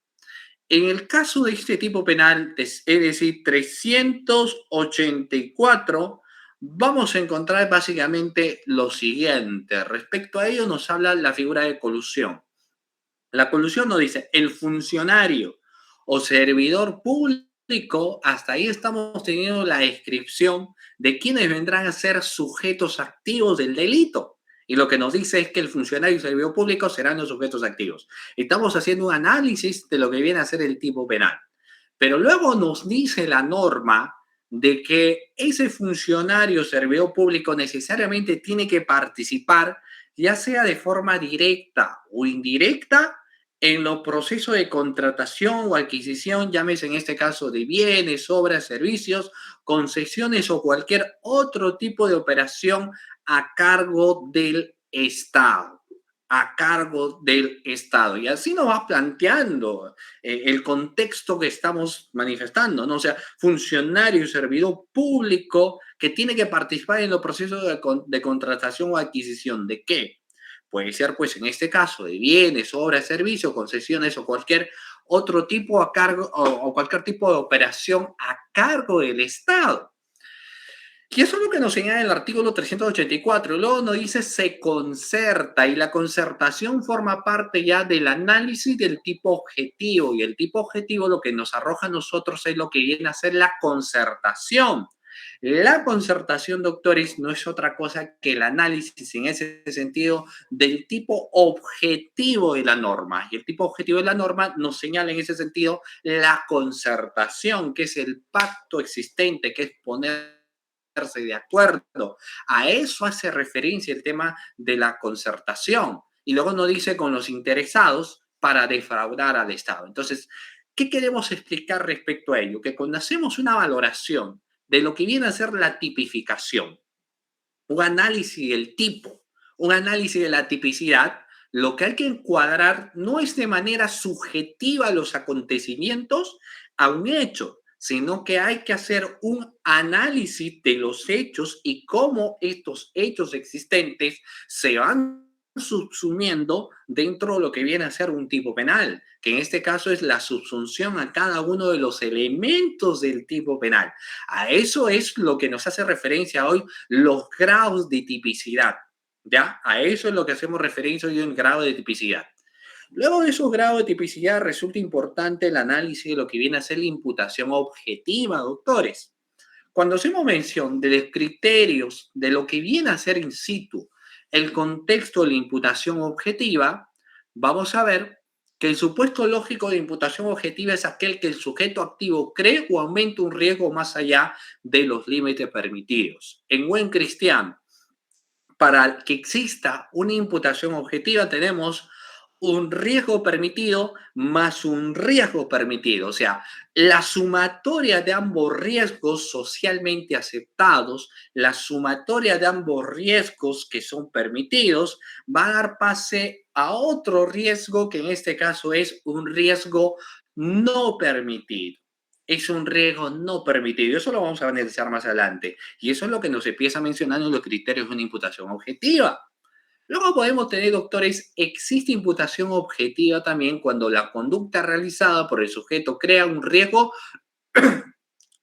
En el caso de este tipo penal, es decir, 384, vamos a encontrar básicamente lo siguiente. Respecto a ello nos habla la figura de colusión. La colusión nos dice el funcionario o servidor público, hasta ahí estamos teniendo la descripción de quiénes vendrán a ser sujetos activos del delito. Y lo que nos dice es que el funcionario y servidor público serán los sujetos activos. Estamos haciendo un análisis de lo que viene a ser el tipo penal. Pero luego nos dice la norma de que ese funcionario o servidor público necesariamente tiene que participar, ya sea de forma directa o indirecta, en los procesos de contratación o adquisición, llámese en este caso de bienes, obras, servicios, concesiones o cualquier otro tipo de operación a cargo del Estado. A cargo del Estado. Y así nos va planteando el contexto que estamos manifestando, ¿no? O sea, funcionario y servidor público que tiene que participar en los procesos de contratación o adquisición. ¿De qué? Puede ser, pues, en este caso, de bienes, obras, servicios, concesiones o cualquier otro tipo a cargo o cualquier tipo de operación a cargo del Estado. Y eso es lo que nos señala el artículo 384. Luego nos dice se concerta y la concertación forma parte ya del análisis del tipo objetivo. Y el tipo objetivo lo que nos arroja a nosotros es lo que viene a ser la concertación. La concertación, doctores, no es otra cosa que el análisis en ese sentido del tipo objetivo de la norma. Y el tipo objetivo de la norma nos señala en ese sentido la concertación, que es el pacto existente, que es poner de acuerdo. A eso hace referencia el tema de la concertación. Y luego nos dice con los interesados para defraudar al Estado. Entonces, ¿qué queremos explicar respecto a ello? Que cuando hacemos una valoración de lo que viene a ser la tipificación, un análisis del tipo, un análisis de la tipicidad, lo que hay que encuadrar no es de manera subjetiva los acontecimientos a un hecho, sino que hay que hacer un análisis de los hechos y cómo estos hechos existentes se van subsumiendo dentro de lo que viene a ser un tipo penal, que en este caso es la subsunción a cada uno de los elementos del tipo penal. A eso es lo que nos hace referencia hoy los grados de tipicidad, ¿ya? A eso es lo que hacemos referencia hoy en grado de tipicidad. Luego de esos grados de tipicidad resulta importante el análisis de lo que viene a ser la imputación objetiva, doctores. Cuando hacemos mención de los criterios de lo que viene a ser in situ el contexto de la imputación objetiva, vamos a ver que el supuesto lógico de imputación objetiva es aquel que el sujeto activo cree o aumenta un riesgo más allá de los límites permitidos. En buen cristiano, para que exista una imputación objetiva tenemos un riesgo permitido más un riesgo permitido. O sea, la sumatoria de ambos riesgos socialmente aceptados, la sumatoria de ambos riesgos que son permitidos, va a dar pase a otro riesgo que en este caso es un riesgo no permitido. Es un riesgo no permitido. Eso lo vamos a analizar más adelante. Y eso es lo que nos empieza mencionando en los criterios de una imputación objetiva. Luego podemos tener, doctores, existe imputación objetiva también cuando la conducta realizada por el sujeto crea un riesgo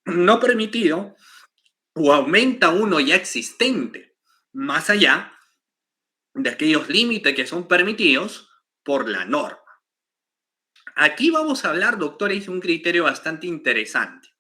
no permitido o aumenta uno ya existente, más allá de aquellos límites que son permitidos por la norma. Aquí vamos a hablar, doctores, de un criterio bastante interesante.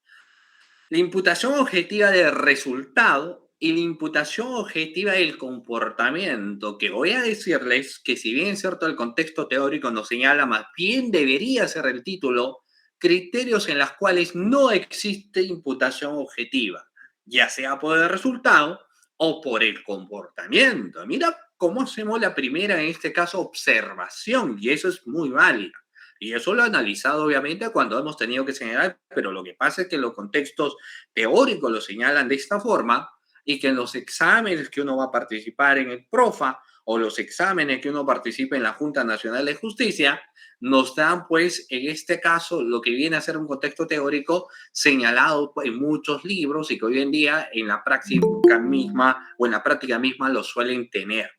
La imputación objetiva del resultado y la imputación objetiva del comportamiento, que voy a decirles que si bien es cierto el contexto teórico nos señala, más bien debería ser el título, criterios en los cuales no existe imputación objetiva, ya sea por el resultado o por el comportamiento. Mira cómo hacemos la primera, en este caso, observación, y eso es muy válido. Y eso lo he analizado, obviamente, cuando hemos tenido que señalar, pero lo que pasa es que los contextos teóricos lo señalan de esta forma y que en los exámenes que uno va a participar en el PROFA o los exámenes que uno participa en la Junta Nacional de Justicia, nos dan, pues, en este caso, lo que viene a ser un contexto teórico señalado en muchos libros y que hoy en día en la práctica misma o en la práctica misma lo suelen tener.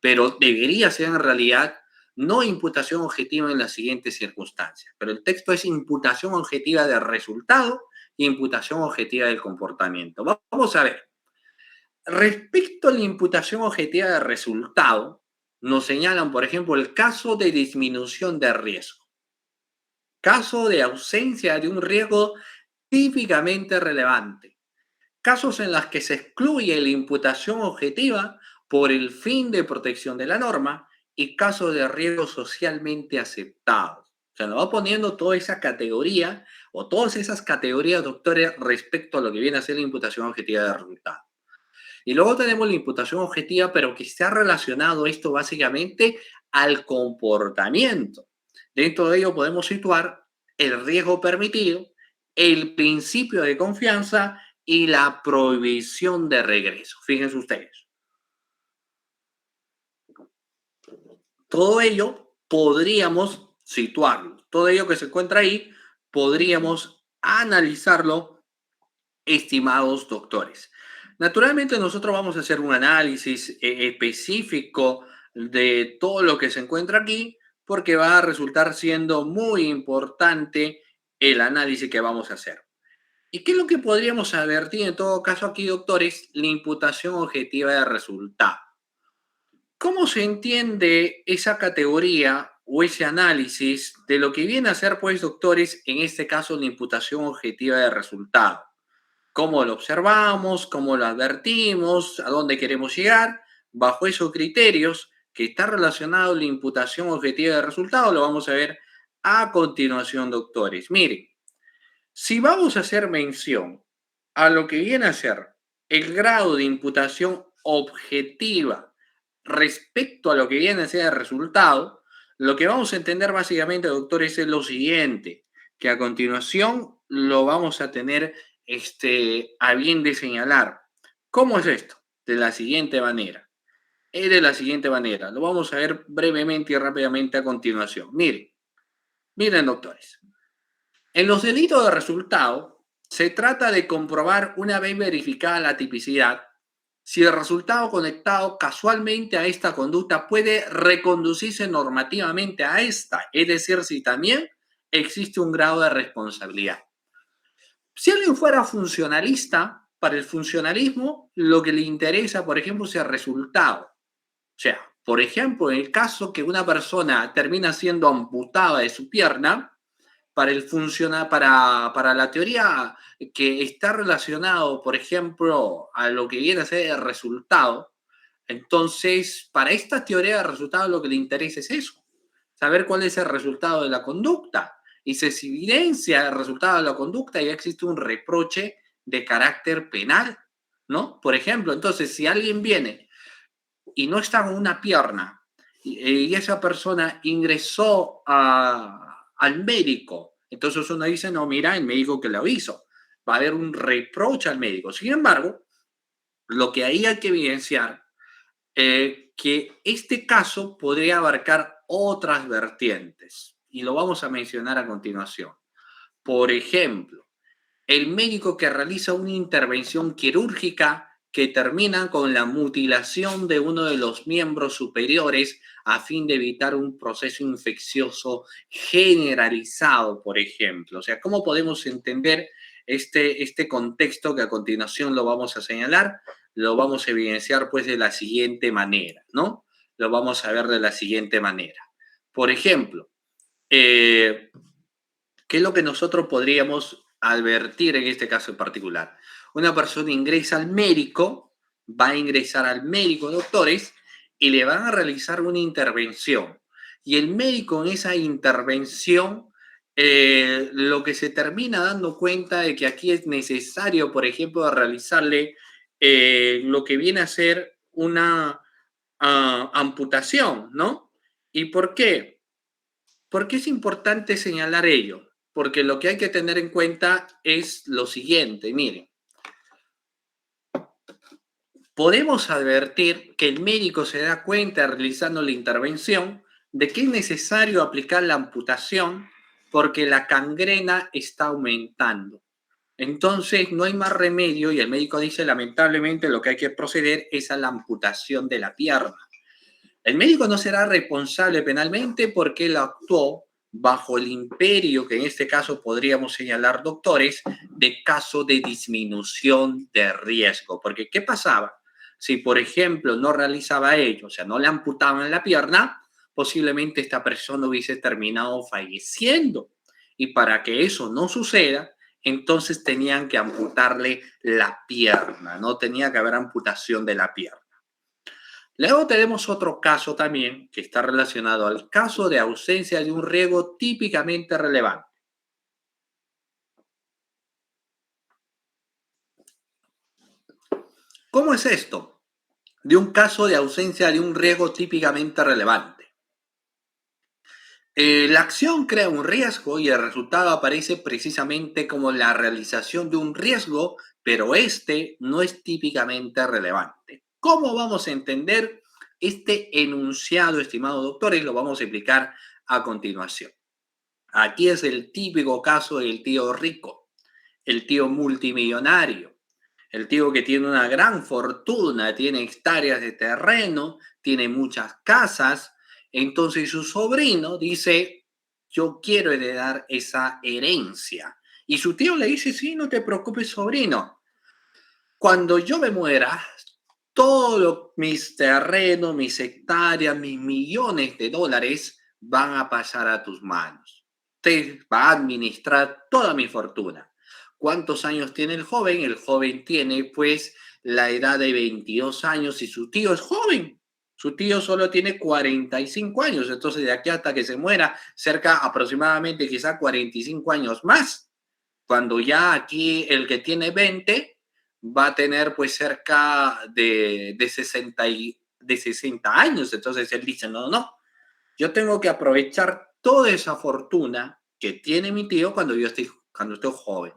Pero debería ser en realidad no imputación objetiva en las siguientes circunstancias, pero el texto es imputación objetiva del resultado e imputación objetiva del comportamiento. Vamos a ver. Respecto a la imputación objetiva del resultado, nos señalan, por ejemplo, el caso de disminución de riesgo, caso de ausencia de un riesgo típicamente relevante, casos en los que se excluye la imputación objetiva por el fin de protección de la norma y casos de riesgo socialmente aceptados. O sea, nos va poniendo toda esa categoría o todas esas categorías, doctores, respecto a lo que viene a ser la imputación objetiva de resultado. Y luego tenemos la imputación objetiva, pero que está relacionado esto básicamente al comportamiento. Dentro de ello podemos situar el riesgo permitido, el principio de confianza y la prohibición de regreso. Fíjense ustedes. Todo ello podríamos situarlo. Todo ello que se encuentra ahí, podríamos analizarlo, estimados doctores. Naturalmente nosotros vamos a hacer un análisis específico de todo lo que se encuentra aquí, porque va a resultar siendo muy importante el análisis que vamos a hacer. ¿Y qué es lo que podríamos advertir en todo caso aquí, doctores? La imputación objetiva de resultado. ¿Cómo se entiende esa categoría o ese análisis de lo que viene a ser, pues, doctores, en este caso, la imputación objetiva de resultado? ¿Cómo lo observamos? ¿Cómo lo advertimos? ¿A dónde queremos llegar? Bajo esos criterios que está relacionado la imputación objetiva de resultado, lo vamos a ver a continuación, doctores. Miren, si vamos a hacer mención a lo que viene a ser el grado de imputación objetiva respecto a lo que viene a ser el resultado, lo que vamos a entender básicamente, doctores, es lo siguiente, que a continuación lo vamos a tener a bien de señalar. ¿Cómo es esto? De la siguiente manera. Es de la siguiente manera. Lo vamos a ver brevemente y rápidamente a continuación. Miren, doctores. En los delitos de resultado, se trata de comprobar, una vez verificada la tipicidad, si el resultado conectado casualmente a esta conducta puede reconducirse normativamente a esta, es decir, si también existe un grado de responsabilidad. Si alguien fuera funcionalista, para el funcionalismo lo que le interesa, por ejemplo, es el resultado. O sea, por ejemplo, en el caso que una persona termina siendo amputada de su pierna, para la teoría que está relacionado, por ejemplo, a lo que viene a ser el resultado, entonces, para esta teoría de resultado lo que le interesa es eso, saber cuál es el resultado de la conducta. Y si se evidencia el resultado de la conducta, ya existe un reproche de carácter penal, ¿no? Por ejemplo, entonces, si alguien viene y no está con una pierna y esa persona ingresó al médico. Entonces uno dice, no, mira, el médico que lo hizo. Va a haber un reproche al médico. Sin embargo, lo que ahí hay que evidenciar que este caso podría abarcar otras vertientes y lo vamos a mencionar a continuación. Por ejemplo, el médico que realiza una intervención quirúrgica que termina con la mutilación de uno de los miembros superiores a fin de evitar un proceso infeccioso generalizado, por ejemplo. O sea, ¿cómo podemos entender este contexto que a continuación lo vamos a señalar? Lo vamos a evidenciar pues de la siguiente manera, ¿no? Lo vamos a ver de la siguiente manera. Por ejemplo, ¿qué es lo que nosotros podríamos advertir en este caso en particular? Una persona ingresa al médico, va a ingresar al médico, doctores, y le van a realizar una intervención. Y el médico en esa intervención, lo que se termina dando cuenta de que aquí es necesario, por ejemplo, realizarle lo que viene a ser una amputación, ¿no? ¿Y por qué? ¿Por qué es importante señalar ello? Porque lo que hay que tener en cuenta es lo siguiente, miren, podemos advertir que el médico se da cuenta realizando la intervención de que es necesario aplicar la amputación porque la gangrena está aumentando. Entonces no hay más remedio y el médico dice lamentablemente lo que hay que proceder es a la amputación de la pierna. El médico no será responsable penalmente porque él actuó bajo el imperio, que en este caso podríamos señalar doctores, de caso de disminución de riesgo. Porque, ¿qué pasaba? Si, por ejemplo, no realizaba ello, o sea, no le amputaban la pierna, posiblemente esta persona hubiese terminado falleciendo. Y para que eso no suceda, entonces tenían que amputarle la pierna, no tenía que haber amputación de la pierna. Luego tenemos otro caso también que está relacionado al caso de ausencia de un riesgo típicamente relevante. ¿Cómo es esto? De un caso de ausencia de un riesgo típicamente relevante. La acción crea un riesgo y el resultado aparece precisamente como la realización de un riesgo, pero este no es típicamente relevante. ¿Cómo vamos a entender este enunciado, estimados doctores? Lo vamos a explicar a continuación. Aquí es el típico caso del tío rico, el tío multimillonario, el tío que tiene una gran fortuna, tiene hectáreas de terreno, tiene muchas casas. Entonces su sobrino dice, yo quiero heredar esa herencia. Y su tío le dice, sí, no te preocupes, sobrino. Cuando yo me muera, todos mis terrenos, mis hectáreas, mis millones de dólares van a pasar a tus manos. Te va a administrar toda mi fortuna. ¿Cuántos años tiene el joven? El joven tiene pues la edad de 22 años y su tío es joven. Su tío solo tiene 45 años, entonces de aquí hasta que se muera, cerca aproximadamente quizá 45 años más. Cuando ya aquí el que tiene 20 va a tener pues cerca de 60 años. Entonces él dice, no, no, yo tengo que aprovechar toda esa fortuna que tiene mi tío cuando estoy joven.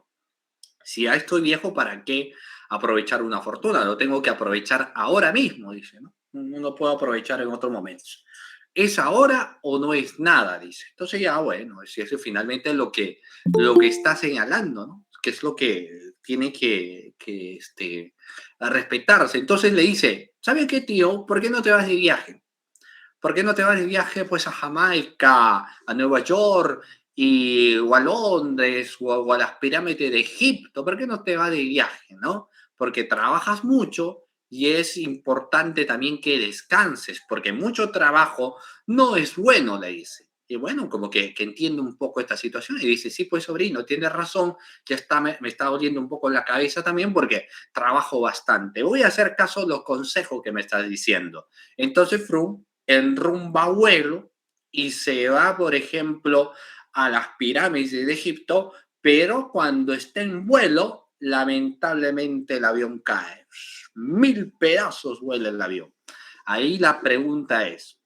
Si ya estoy viejo, ¿para qué aprovechar una fortuna? Lo tengo que aprovechar ahora mismo, dice, ¿no? No puedo aprovechar en otros momentos. ¿Es ahora o no es nada? Dice. Entonces ya, bueno, si eso finalmente es lo que está señalando, ¿no? Que es lo que tiene que respetarse. Entonces le dice, ¿sabe qué, tío? ¿Por qué no te vas de viaje? ¿Por qué no te vas de viaje pues a Jamaica, a Nueva York o a Londres o a las pirámides de Egipto? ¿Por qué no te vas de viaje, no? Porque trabajas mucho y es importante también que descanses, porque mucho trabajo no es bueno, le dice. Y bueno, como que entiende un poco esta situación y dice, sí, pues sobrino, tienes razón, me está doliendo un poco la cabeza también porque trabajo bastante. Voy a hacer caso a los consejos que me estás diciendo. Entonces, Frum enrumba vuelo y se va, por ejemplo, a las pirámides de Egipto, pero cuando está en vuelo, lamentablemente el avión cae. 1000 pedazos vuela el avión. Ahí la pregunta es,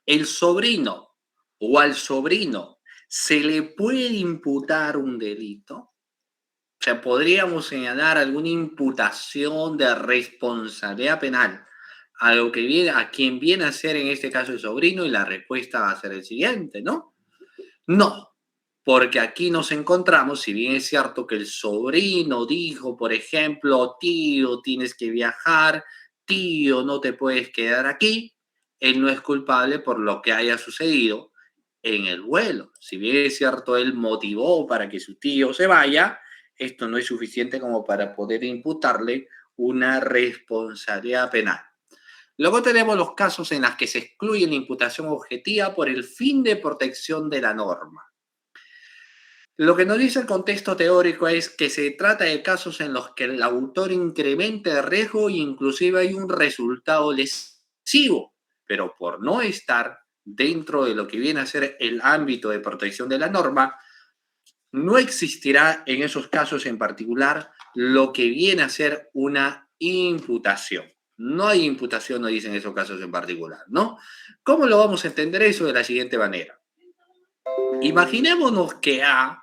el sobrino o al sobrino se le puede imputar un delito. O sea, podríamos señalar alguna imputación de responsabilidad penal a lo que viene, a quien viene a ser en este caso el sobrino, y la respuesta va a ser el siguiente, ¿no? No, porque aquí nos encontramos, si bien es cierto que el sobrino dijo, por ejemplo, tío, tienes que viajar, tío, no te puedes quedar aquí, él no es culpable por lo que haya sucedido en el vuelo. Si bien es cierto, él motivó para que su tío se vaya, esto no es suficiente como para poder imputarle una responsabilidad penal. Luego tenemos los casos en los que se excluye la imputación objetiva por el fin de protección de la norma. Lo que nos dice el contexto teórico es que se trata de casos en los que el autor incrementa el riesgo e inclusive hay un resultado lesivo, pero por no estar dentro de lo que viene a ser el ámbito de protección de la norma, no existirá en esos casos en particular lo que viene a ser una imputación. No hay imputación, no dicen esos casos en particular, ¿no? ¿Cómo lo vamos a entender eso? De la siguiente manera. Imaginémonos que A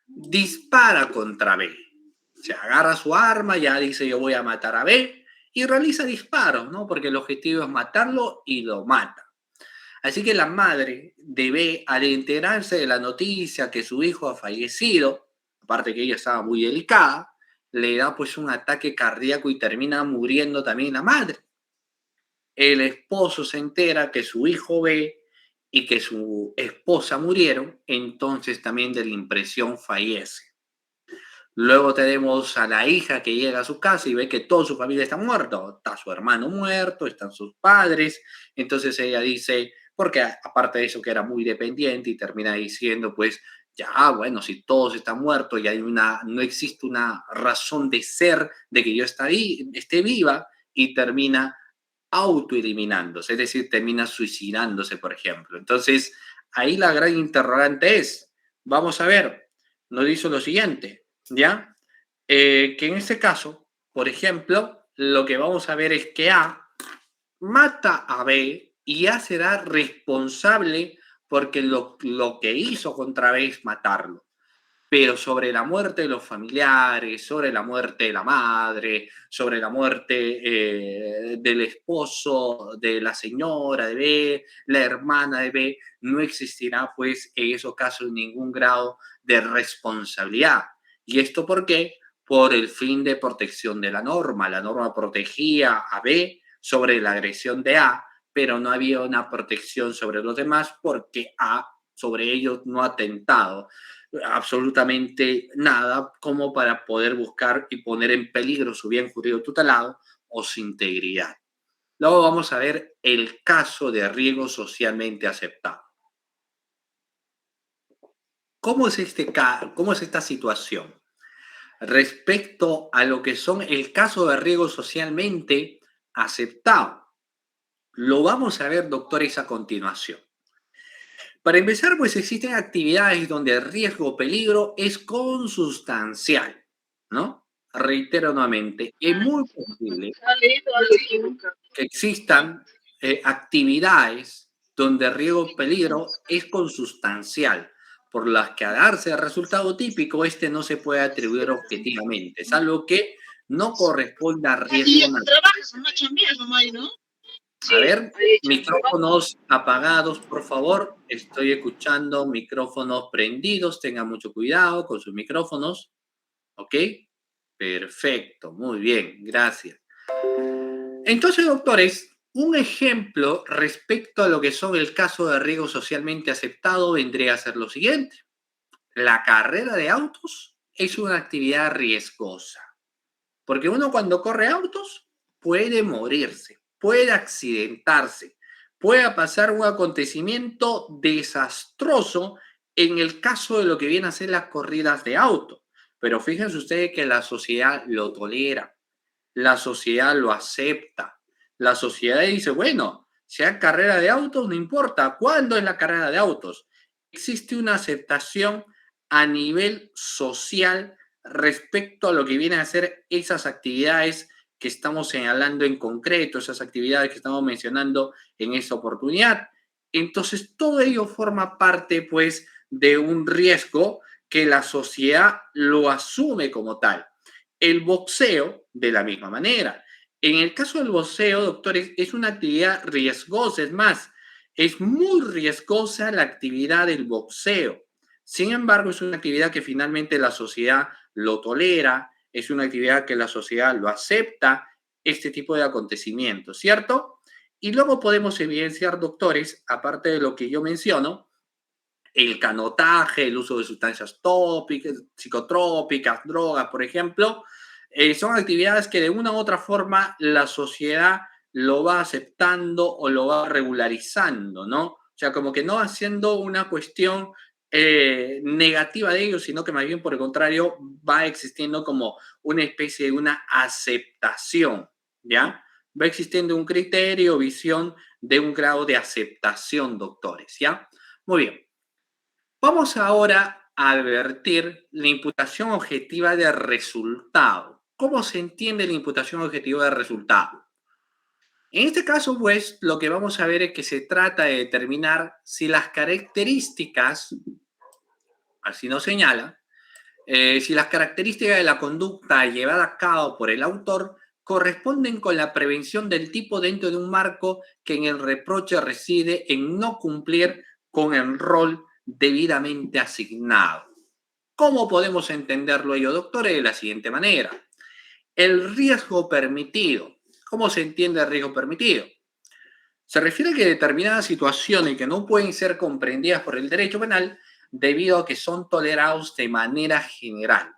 dispara contra B. Se agarra su arma, ya dice yo voy a matar a B y realiza disparos, ¿no? Porque el objetivo es matarlo y lo mata. Así que la madre de B, al enterarse de la noticia que su hijo ha fallecido, aparte que ella estaba muy delicada, le da pues un ataque cardíaco y termina muriendo también la madre. El esposo se entera que su hijo B y que su esposa murieron, entonces también de la impresión fallece. Luego tenemos a la hija que llega a su casa y ve que toda su familia está muerto. Está su hermano muerto, están sus padres. Entonces ella dice, porque aparte de eso que era muy dependiente y termina diciendo, pues, ya, bueno, si todos están muertos y no existe una razón de ser de que yo esté viva, y termina autoeliminándose, es decir, termina suicidándose, por ejemplo. Entonces, ahí la gran interrogante es, vamos a ver, nos dice lo siguiente, ¿ya? Que en este caso, por ejemplo, lo que vamos a ver es que A mata a B y A será responsable porque lo que hizo contra B es matarlo, pero sobre la muerte de los familiares, sobre la muerte de la madre, sobre la muerte del esposo de la señora de B, la hermana de B, no existirá pues en esos casos ningún grado de responsabilidad. ¿Y esto por qué? Por el fin de protección de la norma. La norma protegía a B sobre la agresión de A, pero no había una protección sobre los demás porque A sobre ellos no ha atentado absolutamente nada como para poder buscar y poner en peligro su bien jurídico tutelado o su integridad. Luego vamos a ver el caso de riesgo socialmente aceptado. ¿Cómo es esta situación? Respecto a lo que son el caso de riesgo socialmente aceptado. Lo vamos a ver, doctores, a continuación. Para empezar, pues existen actividades donde el riesgo o peligro es consustancial, ¿no? Reitero nuevamente, es muy posible que existan actividades donde el riesgo o peligro es consustancial, por las que a darse el resultado típico, este no se puede atribuir objetivamente, salvo que no corresponda a riesgo natural. A ver, micrófonos apagados, por favor. Estoy escuchando micrófonos prendidos. Tengan mucho cuidado con sus micrófonos. ¿Ok? Perfecto, muy bien, gracias. Entonces, doctores, un ejemplo respecto a lo que son el caso de riesgo socialmente aceptado vendría a ser lo siguiente. La carrera de autos es una actividad riesgosa, porque uno cuando corre autos puede morirse, puede accidentarse, puede pasar un acontecimiento desastroso en el caso de lo que vienen a ser las corridas de auto. Pero fíjense ustedes que la sociedad lo tolera, la sociedad lo acepta, la sociedad dice, bueno, sea carrera de autos, no importa, ¿cuándo es la carrera de autos? Existe una aceptación a nivel social respecto a lo que vienen a ser esas actividades que estamos señalando en concreto, esas actividades que estamos mencionando en esta oportunidad. Entonces, todo ello forma parte, pues, de un riesgo que la sociedad lo asume como tal. El boxeo, de la misma manera. En el caso del boxeo, doctores, es una actividad riesgosa, es más, es muy riesgosa la actividad del boxeo. Sin embargo, es una actividad que finalmente la sociedad lo tolera, es una actividad que la sociedad lo acepta, este tipo de acontecimientos, ¿cierto? Y luego podemos evidenciar, doctores, aparte de lo que yo menciono, el canotaje, el uso de sustancias tópicas, psicotrópicas, drogas, por ejemplo, son actividades que de una u otra forma la sociedad lo va aceptando o lo va regularizando, ¿no? O sea, como que no haciendo una cuestión negativa de ellos, sino que más bien por el contrario va existiendo como una especie de una aceptación, ¿ya? Va existiendo un criterio, visión de un grado de aceptación, doctores, ¿ya? Muy bien. Vamos ahora a advertir la imputación objetiva de resultado. ¿Cómo se entiende la imputación objetiva de resultado? En este caso, pues, lo que vamos a ver es que se trata de determinar si las características, así nos señala, si las características de la conducta llevada a cabo por el autor corresponden con la prevención del tipo dentro de un marco que en el reproche reside en no cumplir con el rol debidamente asignado. ¿Cómo podemos entenderlo ello, doctores? De la siguiente manera. El riesgo permitido. ¿Cómo se entiende el riesgo permitido? Se refiere a que determinadas situaciones que no pueden ser comprendidas por el derecho penal debido a que son tolerados de manera general.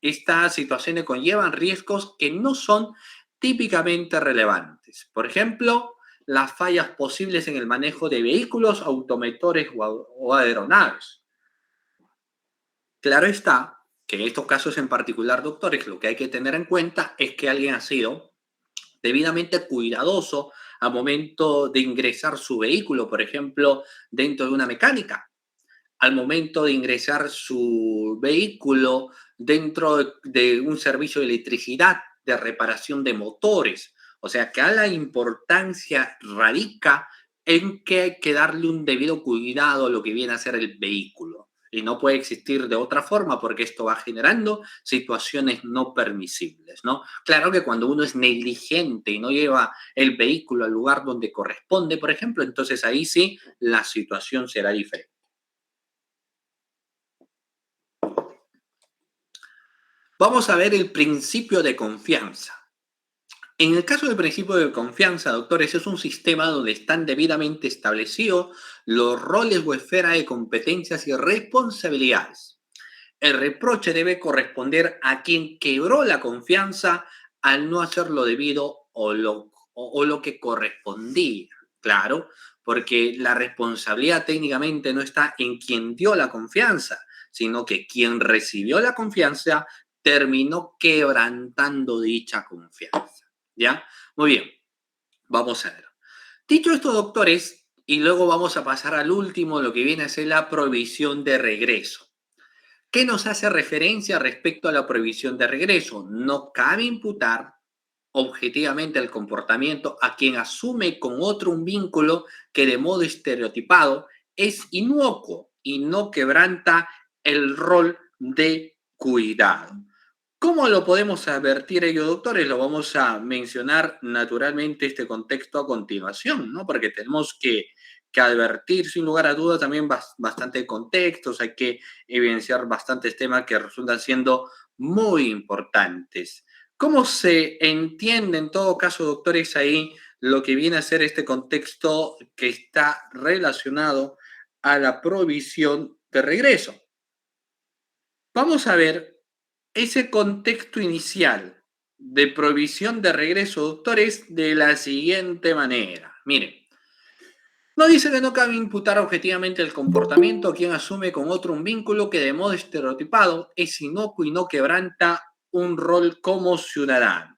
Estas situaciones conllevan riesgos que no son típicamente relevantes. Por ejemplo, las fallas posibles en el manejo de vehículos, automotores o aeronaves. Claro está que en estos casos en particular, doctores, lo que hay que tener en cuenta es que alguien ha sido debidamente cuidadoso al momento de ingresar su vehículo, por ejemplo, dentro de una mecánica, al momento de ingresar su vehículo dentro de un servicio de electricidad, de reparación de motores. O sea, que a la importancia radica en que hay que darle un debido cuidado a lo que viene a ser el vehículo. Y no puede existir de otra forma porque esto va generando situaciones no permisibles, ¿no? Claro que cuando uno es negligente y no lleva el vehículo al lugar donde corresponde, por ejemplo, entonces ahí sí la situación será diferente. Vamos a ver el principio de confianza. En el caso del principio de confianza, doctores, es un sistema donde están debidamente establecidos los roles o esfera de competencias y responsabilidades. El reproche debe corresponder a quien quebró la confianza al no hacer lo debido o lo que correspondía. Claro, porque la responsabilidad técnicamente no está en quien dio la confianza, sino que quien recibió la confianza terminó quebrantando dicha confianza. ¿Ya? Muy bien, vamos a ver. Dicho esto, doctores, y luego vamos a pasar al último, lo que viene a ser la prohibición de regreso. ¿Qué nos hace referencia respecto a la prohibición de regreso? No cabe imputar objetivamente el comportamiento a quien asume con otro un vínculo que de modo estereotipado es inocuo y no quebranta el rol de cuidado. ¿Cómo lo podemos advertir ello, doctores? Lo vamos a mencionar naturalmente este contexto a continuación, ¿no? Porque tenemos que advertir sin lugar a dudas también bastante contextos, hay que evidenciar bastantes temas que resultan siendo muy importantes. ¿Cómo se entiende en todo caso, doctores, ahí lo que viene a ser este contexto que está relacionado a la provisión de regreso? Vamos a ver ese contexto inicial de provisión de regreso, doctores, de la siguiente manera. Miren, no dice que no cabe imputar objetivamente el comportamiento a quien asume con otro un vínculo que de modo estereotipado es inocuo y no quebranta un rol como ciudadano.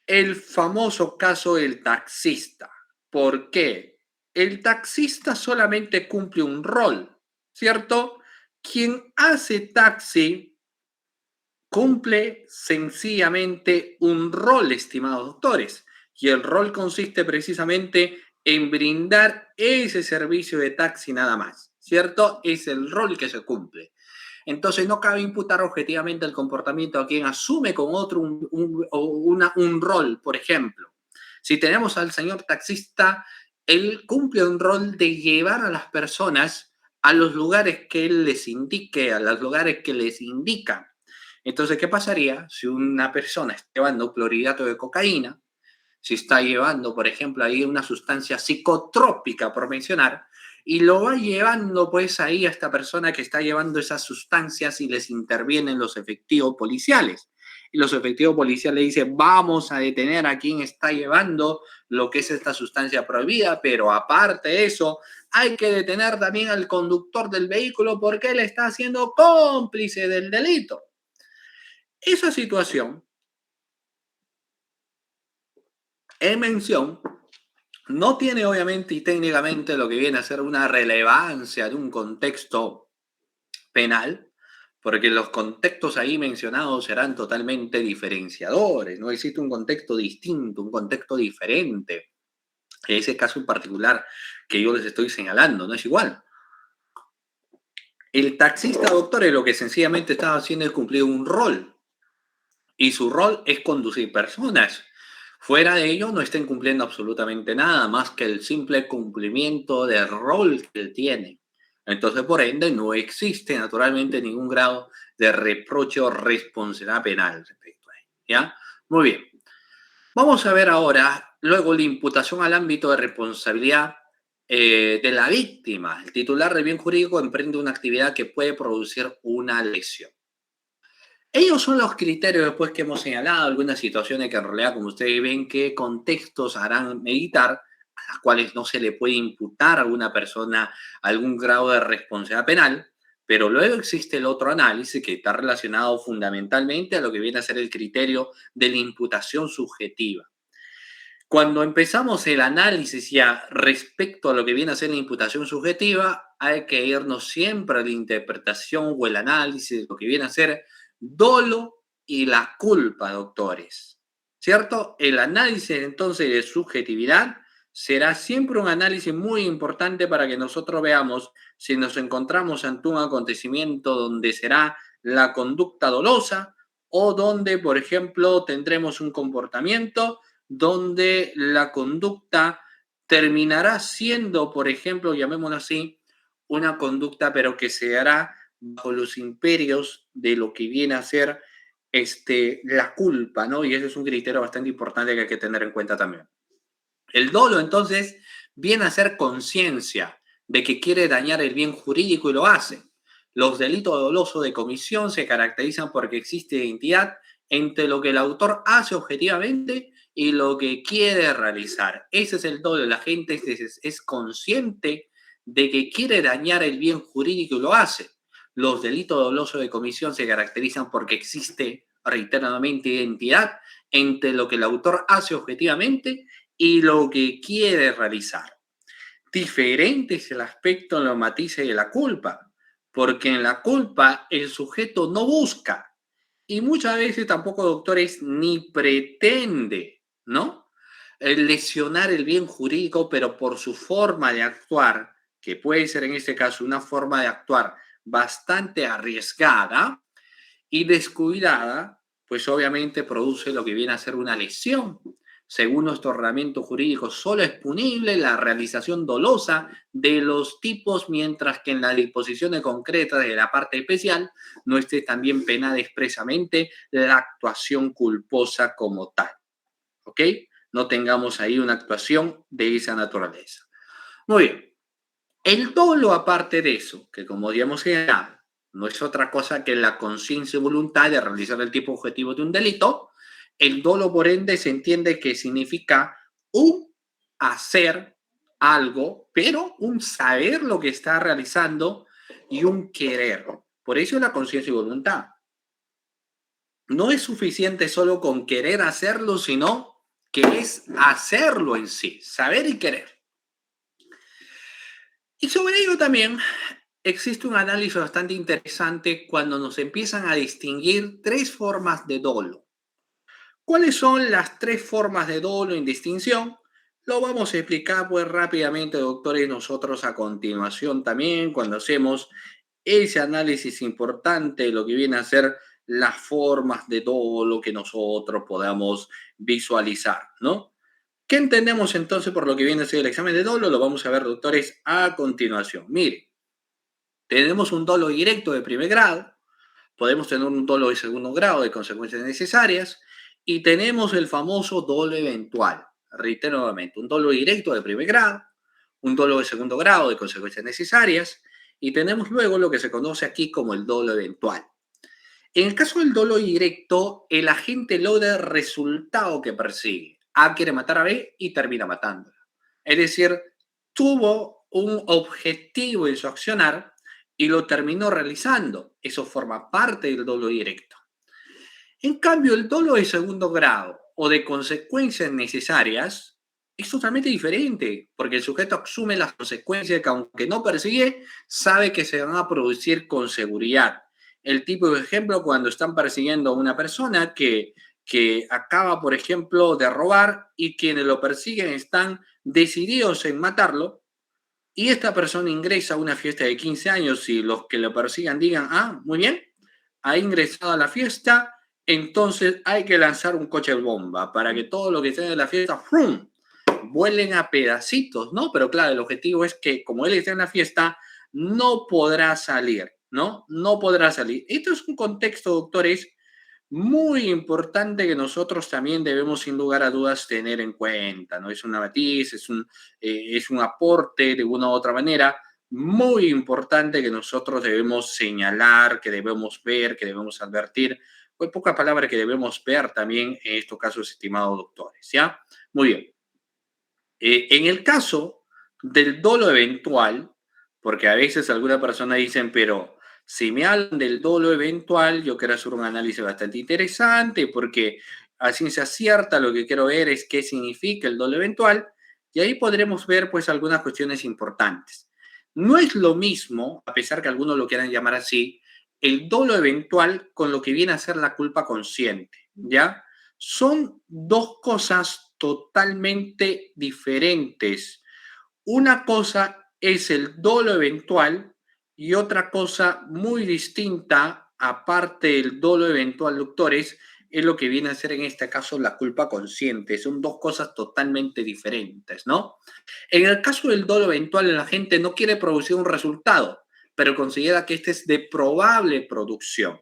El famoso caso del taxista. ¿Por qué? El taxista solamente cumple un rol, ¿cierto? Quien hace taxi cumple sencillamente un rol, estimados doctores, y el rol consiste precisamente en brindar ese servicio de taxi nada más, ¿cierto? Es el rol que se cumple. Entonces no cabe imputar objetivamente el comportamiento a quien asume con otro un rol, por ejemplo. Si tenemos al señor taxista, él cumple un rol de llevar a las personas a los lugares que él les indique, a los lugares que les indican. Entonces, ¿qué pasaría si una persona está llevando clorhidrato de cocaína, si está llevando, por ejemplo, ahí una sustancia psicotrópica, por mencionar, y lo va llevando pues ahí a esta persona que está llevando esas sustancias y les intervienen los efectivos policiales? Y los efectivos policiales dicen, vamos a detener a quien está llevando lo que es esta sustancia prohibida, pero aparte de eso, hay que detener también al conductor del vehículo porque él está siendo cómplice del delito. Esa situación en mención no tiene obviamente y técnicamente lo que viene a ser una relevancia de un contexto penal, porque los contextos ahí mencionados serán totalmente diferenciadores, no existe un contexto distinto, un contexto diferente. En ese caso en particular que yo les estoy señalando, no es igual. El taxista, doctor, lo que sencillamente estaba haciendo es cumplir un rol, y su rol es conducir personas. Fuera de ello, no estén cumpliendo absolutamente nada más que el simple cumplimiento del rol que él tiene. Entonces, por ende, no existe naturalmente ningún grado de reproche o responsabilidad penal respecto a él. ¿Ya? Muy bien. Vamos a ver ahora, luego, la imputación al ámbito de responsabilidad de la víctima. El titular del bien jurídico emprende una actividad que puede producir una lesión. Ellos son los criterios después que hemos señalado, algunas situaciones que en realidad, como ustedes ven, qué contextos harán meditar, a las cuales no se le puede imputar a alguna persona algún grado de responsabilidad penal, pero luego existe el otro análisis que está relacionado fundamentalmente a lo que viene a ser el criterio de la imputación subjetiva. Cuando empezamos el análisis ya respecto a lo que viene a ser la imputación subjetiva, hay que irnos siempre a la interpretación o el análisis de lo que viene a ser dolo y la culpa, doctores. ¿Cierto? El análisis entonces de subjetividad será siempre un análisis muy importante para que nosotros veamos si nos encontramos ante un acontecimiento donde será la conducta dolosa o donde, por ejemplo, tendremos un comportamiento donde la conducta terminará siendo, por ejemplo, llamémoslo así, una conducta, pero que se hará bajo los imperios de lo que viene a ser la culpa, ¿no? Y ese es un criterio bastante importante que hay que tener en cuenta también. El dolo, entonces, viene a ser conciencia de que quiere dañar el bien jurídico y lo hace. Los delitos dolosos de comisión se caracterizan porque existe identidad entre lo que el autor hace objetivamente y lo que quiere realizar. Ese es el dolo. La gente es consciente de que quiere dañar el bien jurídico y lo hace. Los delitos dolosos de comisión se caracterizan porque existe reiteradamente identidad entre lo que el autor hace objetivamente y lo que quiere realizar. Diferente es el aspecto en los matices de la culpa, porque en la culpa el sujeto no busca y muchas veces tampoco, doctores, ni pretende, ¿no? Lesionar el bien jurídico, pero por su forma de actuar, que puede ser en este caso una forma de actuar bastante arriesgada y descuidada, pues obviamente produce lo que viene a ser una lesión. Según nuestro ordenamiento jurídico, solo es punible la realización dolosa de los tipos, mientras que en las disposiciones concretas de la parte especial no esté también penada expresamente la actuación culposa como tal. ¿Ok? No tengamos ahí una actuación de esa naturaleza. Muy bien. El dolo, aparte de eso, que como digamos ya no es otra cosa que la conciencia y voluntad de realizar el tipo objetivo de un delito, el dolo, por ende, se entiende que significa un hacer algo, pero un saber lo que está realizando y un querer. Por eso la conciencia y voluntad. No es suficiente solo con querer hacerlo, sino que es hacerlo en sí, saber y querer. Y sobre ello también existe un análisis bastante interesante cuando nos empiezan a distinguir tres formas de dolo. ¿Cuáles son las tres formas de dolo en distinción? Lo vamos a explicar pues rápidamente, doctores, nosotros a continuación también, cuando hacemos ese análisis importante de lo que viene a ser las formas de dolo que nosotros podamos visualizar, ¿no? ¿Qué entendemos entonces por lo que viene a ser el examen de dolo? Lo vamos a ver, doctores, a continuación. Mire, tenemos un dolo directo de primer grado, podemos tener un dolo de segundo grado de consecuencias necesarias y tenemos el famoso dolo eventual. Reitero nuevamente, un dolo directo de primer grado, un dolo de segundo grado de consecuencias necesarias y tenemos luego lo que se conoce aquí como el dolo eventual. En el caso del dolo directo, el agente logra el resultado que persigue. A quiere matar a B y termina matándola. Es decir, tuvo un objetivo en su accionar y lo terminó realizando. Eso forma parte del dolo directo. En cambio, el dolo de segundo grado o de consecuencias necesarias es totalmente diferente, porque el sujeto asume las consecuencias que aunque no persigue, sabe que se van a producir con seguridad. El tipo de ejemplo cuando están persiguiendo a una persona que acaba, por ejemplo, de robar y quienes lo persiguen están decididos en matarlo, y esta persona ingresa a una fiesta de 15 años y los que lo persigan digan, ah, muy bien, ha ingresado a la fiesta, entonces hay que lanzar un coche bomba para que todo lo que esté en la fiesta, ¡frum!, vuelen a pedacitos, ¿no? Pero claro, el objetivo es que como él está en la fiesta, no podrá salir, ¿no? No podrá salir. Esto es un contexto, doctores, muy importante que nosotros también debemos, sin lugar a dudas, tener en cuenta, ¿no? Es una matiz, es un aporte de una u otra manera muy importante que nosotros debemos señalar, que debemos ver, que debemos advertir, o en pocas palabras que debemos ver también en estos casos, estimados doctores, ¿ya? Muy bien. En el caso del dolo eventual, porque a veces alguna persona dicen, pero si me hablan del dolo eventual, yo quiero hacer un análisis bastante interesante, porque a ciencia cierta lo que quiero ver es qué significa el dolo eventual, y ahí podremos ver pues algunas cuestiones importantes. No es lo mismo, a pesar que algunos lo quieran llamar así, el dolo eventual con lo que viene a ser la culpa consciente, ¿ya? Son dos cosas totalmente diferentes. Una cosa es el dolo eventual y otra cosa muy distinta, aparte del dolo eventual, doctores, es lo que viene a ser en este caso la culpa consciente. Son dos cosas totalmente diferentes, ¿no? En el caso del dolo eventual, la gente no quiere producir un resultado, pero considera que este es de probable producción.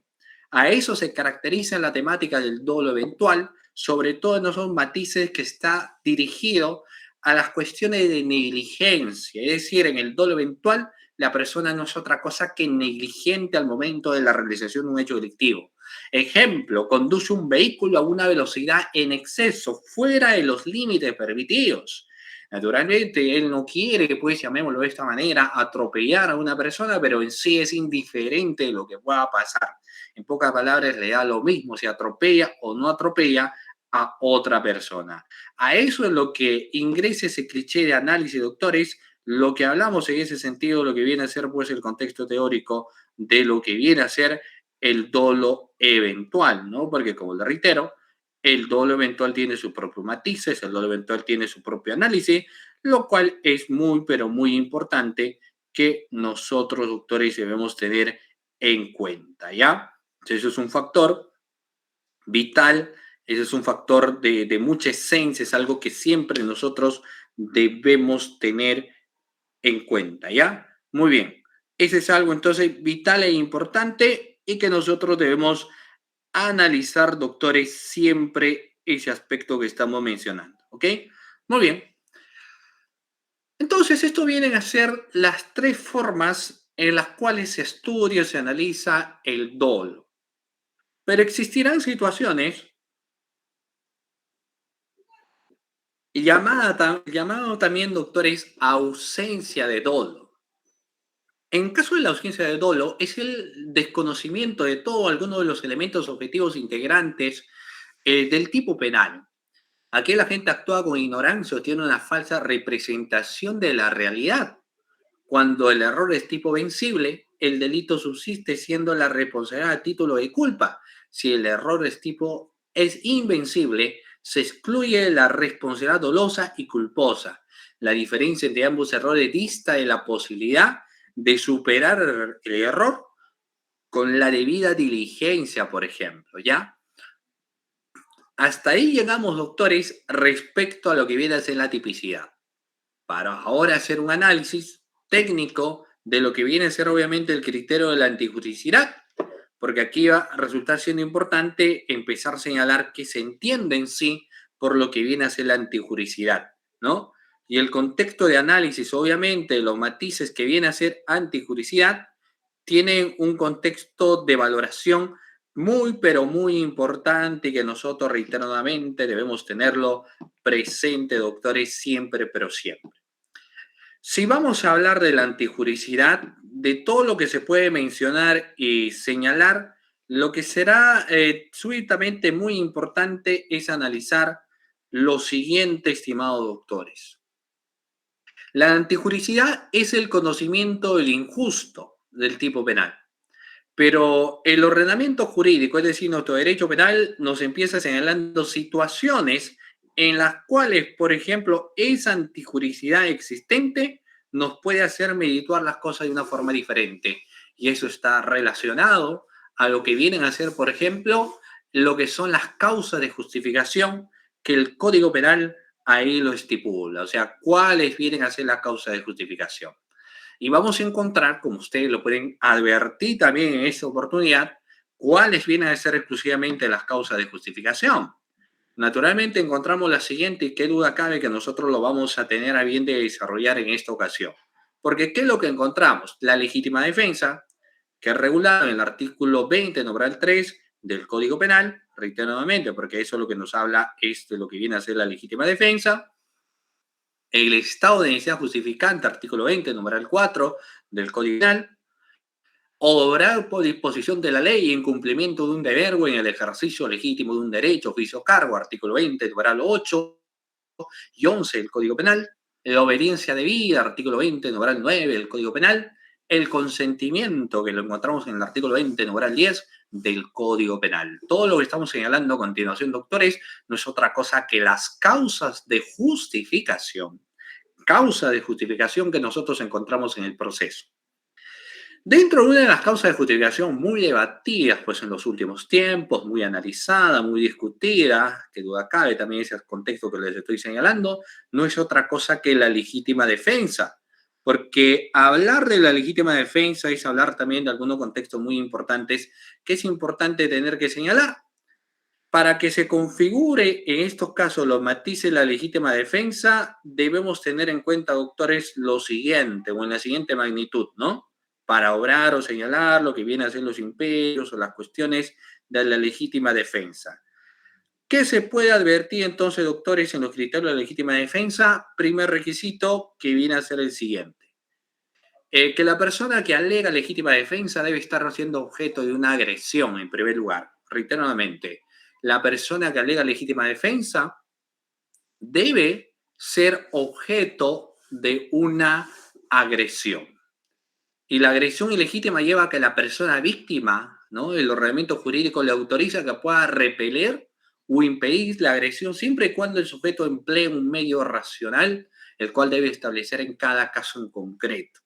A eso se caracteriza la temática del dolo eventual, sobre todo en esos matices que está dirigido a las cuestiones de negligencia, es decir, en el dolo eventual la persona no es otra cosa que negligente al momento de la realización de un hecho delictivo. Ejemplo, conduce un vehículo a una velocidad en exceso, fuera de los límites permitidos. Naturalmente, él no quiere, pues llamémoslo de esta manera, atropellar a una persona, pero en sí es indiferente de lo que pueda pasar. En pocas palabras, le da lo mismo si atropella o no atropella a otra persona. A eso es lo que ingresa ese cliché de análisis, doctores. Lo que hablamos en ese sentido, lo que viene a ser pues el contexto teórico de lo que viene a ser el dolo eventual, ¿no? Porque como le reitero, el dolo eventual tiene sus propios matices, el dolo eventual tiene su propio análisis, lo cual es muy, pero muy importante que nosotros, doctores, debemos tener en cuenta, ¿ya? Eso es un factor vital, eso es un factor de mucha esencia, es algo que siempre nosotros debemos tener en cuenta, ¿ya? Muy bien. Ese es algo entonces vital e importante y que nosotros debemos analizar, doctores, siempre ese aspecto que estamos mencionando, ¿ok? Muy bien. Entonces, esto vienen a ser las tres formas en las cuales se estudia, se analiza el dolo. Pero existirán situaciones llamado también, doctores, ausencia de dolo. En caso de la ausencia de dolo, es el desconocimiento de todo alguno de los elementos objetivos integrantes del tipo penal. Aquí la gente actúa con ignorancia o tiene una falsa representación de la realidad. Cuando el error es tipo vencible, el delito subsiste siendo la responsabilidad a título de culpa. Si el error es invencible, se excluye la responsabilidad dolosa y culposa. La diferencia entre ambos errores dista de la posibilidad de superar el error con la debida diligencia, por ejemplo, ¿ya? Hasta ahí llegamos, doctores, respecto a lo que viene a ser la tipicidad. Para ahora hacer un análisis técnico de lo que viene a ser obviamente el criterio de la antijuricidad, porque aquí va a resultar siendo importante empezar a señalar qué se entiende en sí por lo que viene a ser la antijuricidad, ¿no? Y el contexto de análisis, obviamente, los matices que viene a ser antijuricidad, tienen un contexto de valoración muy, pero muy importante y que nosotros reiteradamente debemos tenerlo presente, doctores, siempre, pero siempre. Si vamos a hablar de la antijuricidad, de todo lo que se puede mencionar y señalar, lo que será súbitamente muy importante es analizar lo siguiente, estimados doctores. La antijuricidad es el conocimiento del injusto del tipo penal. Pero el ordenamiento jurídico, es decir, nuestro derecho penal, nos empieza señalando situaciones en las cuales, por ejemplo, esa antijuricidad existente nos puede hacer medituar las cosas de una forma diferente. Y eso está relacionado a lo que vienen a ser, por ejemplo, lo que son las causas de justificación que el Código Penal ahí lo estipula. O sea, cuáles vienen a ser las causas de justificación. Y vamos a encontrar, como ustedes lo pueden advertir también en esta oportunidad, cuáles vienen a ser exclusivamente las causas de justificación. Naturalmente encontramos la siguiente y qué duda cabe que nosotros lo vamos a tener a bien de desarrollar en esta ocasión. Porque ¿qué es lo que encontramos? La legítima defensa, que es regulada en el artículo 20, numeral 3 del Código Penal, reitero nuevamente, porque eso es lo que nos habla, de lo que viene a ser la legítima defensa. El estado de necesidad justificante, artículo 20, numeral 4 del Código Penal, obrar por disposición de la ley en cumplimiento de un deber o en el ejercicio legítimo de un derecho, oficio o cargo, artículo 20, numeral 8 y 11 del Código Penal, la obediencia debida, artículo 20, numeral 9 del Código Penal, el consentimiento, que lo encontramos en el artículo 20, numeral 10 del Código Penal. Todo lo que estamos señalando a continuación, doctores, no es otra cosa que las causas de justificación, que nosotros encontramos en el proceso. Dentro de una de las causas de justificación muy debatidas pues, en los últimos tiempos, muy analizada, muy discutida, que duda cabe también ese contexto que les estoy señalando, no es otra cosa que la legítima defensa. Porque hablar de la legítima defensa es hablar también de algunos contextos muy importantes que es importante tener que señalar. Para que se configure en estos casos los matices de la legítima defensa, debemos tener en cuenta, doctores, lo siguiente, o en la siguiente magnitud, ¿no? Para obrar o señalar lo que viene a ser los imperios o las cuestiones de la legítima defensa. ¿Qué se puede advertir entonces, doctores, en los criterios de la legítima defensa? Primer requisito que viene a ser el siguiente. Que la persona que alega legítima defensa debe estar siendo objeto de una agresión, en primer lugar. Reitero nuevamente, la persona que alega legítima defensa debe ser objeto de una agresión. Y la agresión ilegítima lleva a que la persona víctima, ¿no? El ordenamiento jurídico le autoriza que pueda repeler o impedir la agresión siempre y cuando el sujeto emplee un medio racional, el cual debe establecer en cada caso en concreto.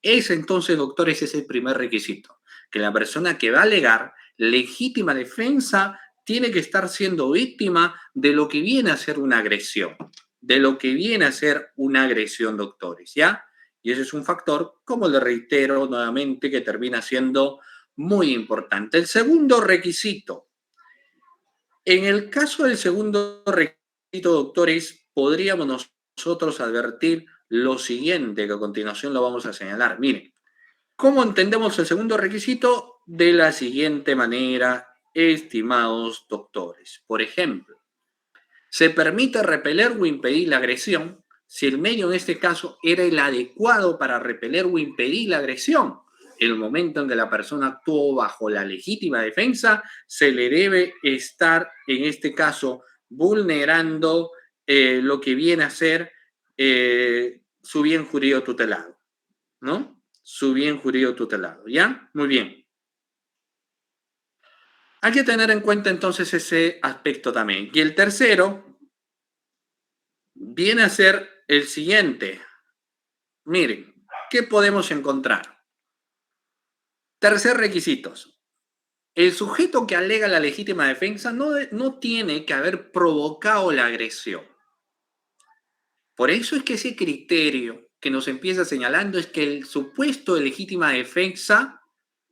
Ese entonces, doctores, es el primer requisito, que la persona que va a alegar legítima defensa tiene que estar siendo víctima de lo que viene a ser una agresión, doctores, ¿ya? Y ese es un factor, como le reitero nuevamente, que termina siendo muy importante. El segundo requisito. En el caso del segundo requisito, doctores, podríamos nosotros advertir lo siguiente, que a continuación lo vamos a señalar. Miren, ¿cómo entendemos el segundo requisito? De la siguiente manera, estimados doctores. Por ejemplo, se permite repeler o impedir la agresión si el medio en este caso era el adecuado para repeler o impedir la agresión. En el momento en que la persona actuó bajo la legítima defensa, se le debe estar, en este caso, vulnerando lo que viene a ser su bien jurídico tutelado. ¿no? Su bien jurídico tutelado, ¿ya? Muy bien. Hay que tener en cuenta entonces ese aspecto también. Y el tercero viene a ser el siguiente. Miren, ¿qué podemos encontrar? Tercer requisito. El sujeto que alega la legítima defensa no tiene que haber provocado la agresión. Por eso es que ese criterio que nos empieza señalando es que el supuesto de legítima defensa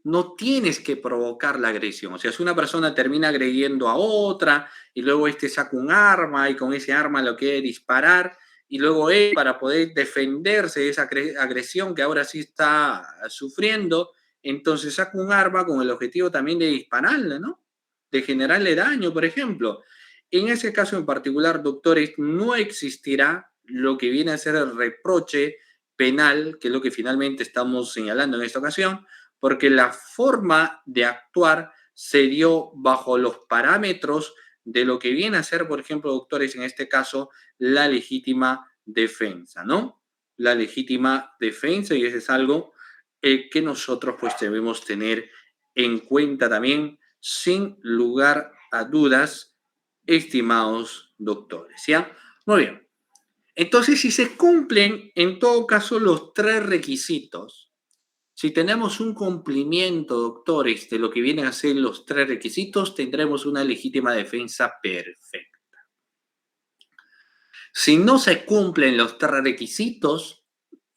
no tienes que provocar la agresión. O sea, si una persona termina agrediendo a otra y luego este saca un arma y con ese arma lo quiere disparar y luego él, para poder defenderse de esa agresión que ahora sí está sufriendo, entonces saca un arma con el objetivo también de dispararle, ¿no? De generarle daño, por ejemplo. En ese caso en particular, doctores, no existirá lo que viene a ser el reproche penal, que es lo que finalmente estamos señalando en esta ocasión, porque la forma de actuar se dio bajo los parámetros de lo que viene a ser, por ejemplo, doctores, en este caso, la legítima defensa, ¿no? La legítima defensa, y eso es algo que nosotros pues debemos tener en cuenta también, sin lugar a dudas, estimados doctores, ¿ya? Muy bien. Entonces, si se cumplen en todo caso los tres requisitos, si tenemos un cumplimiento, doctores, de lo que vienen a ser los tres requisitos, tendremos una legítima defensa perfecta. Si no se cumplen los tres requisitos,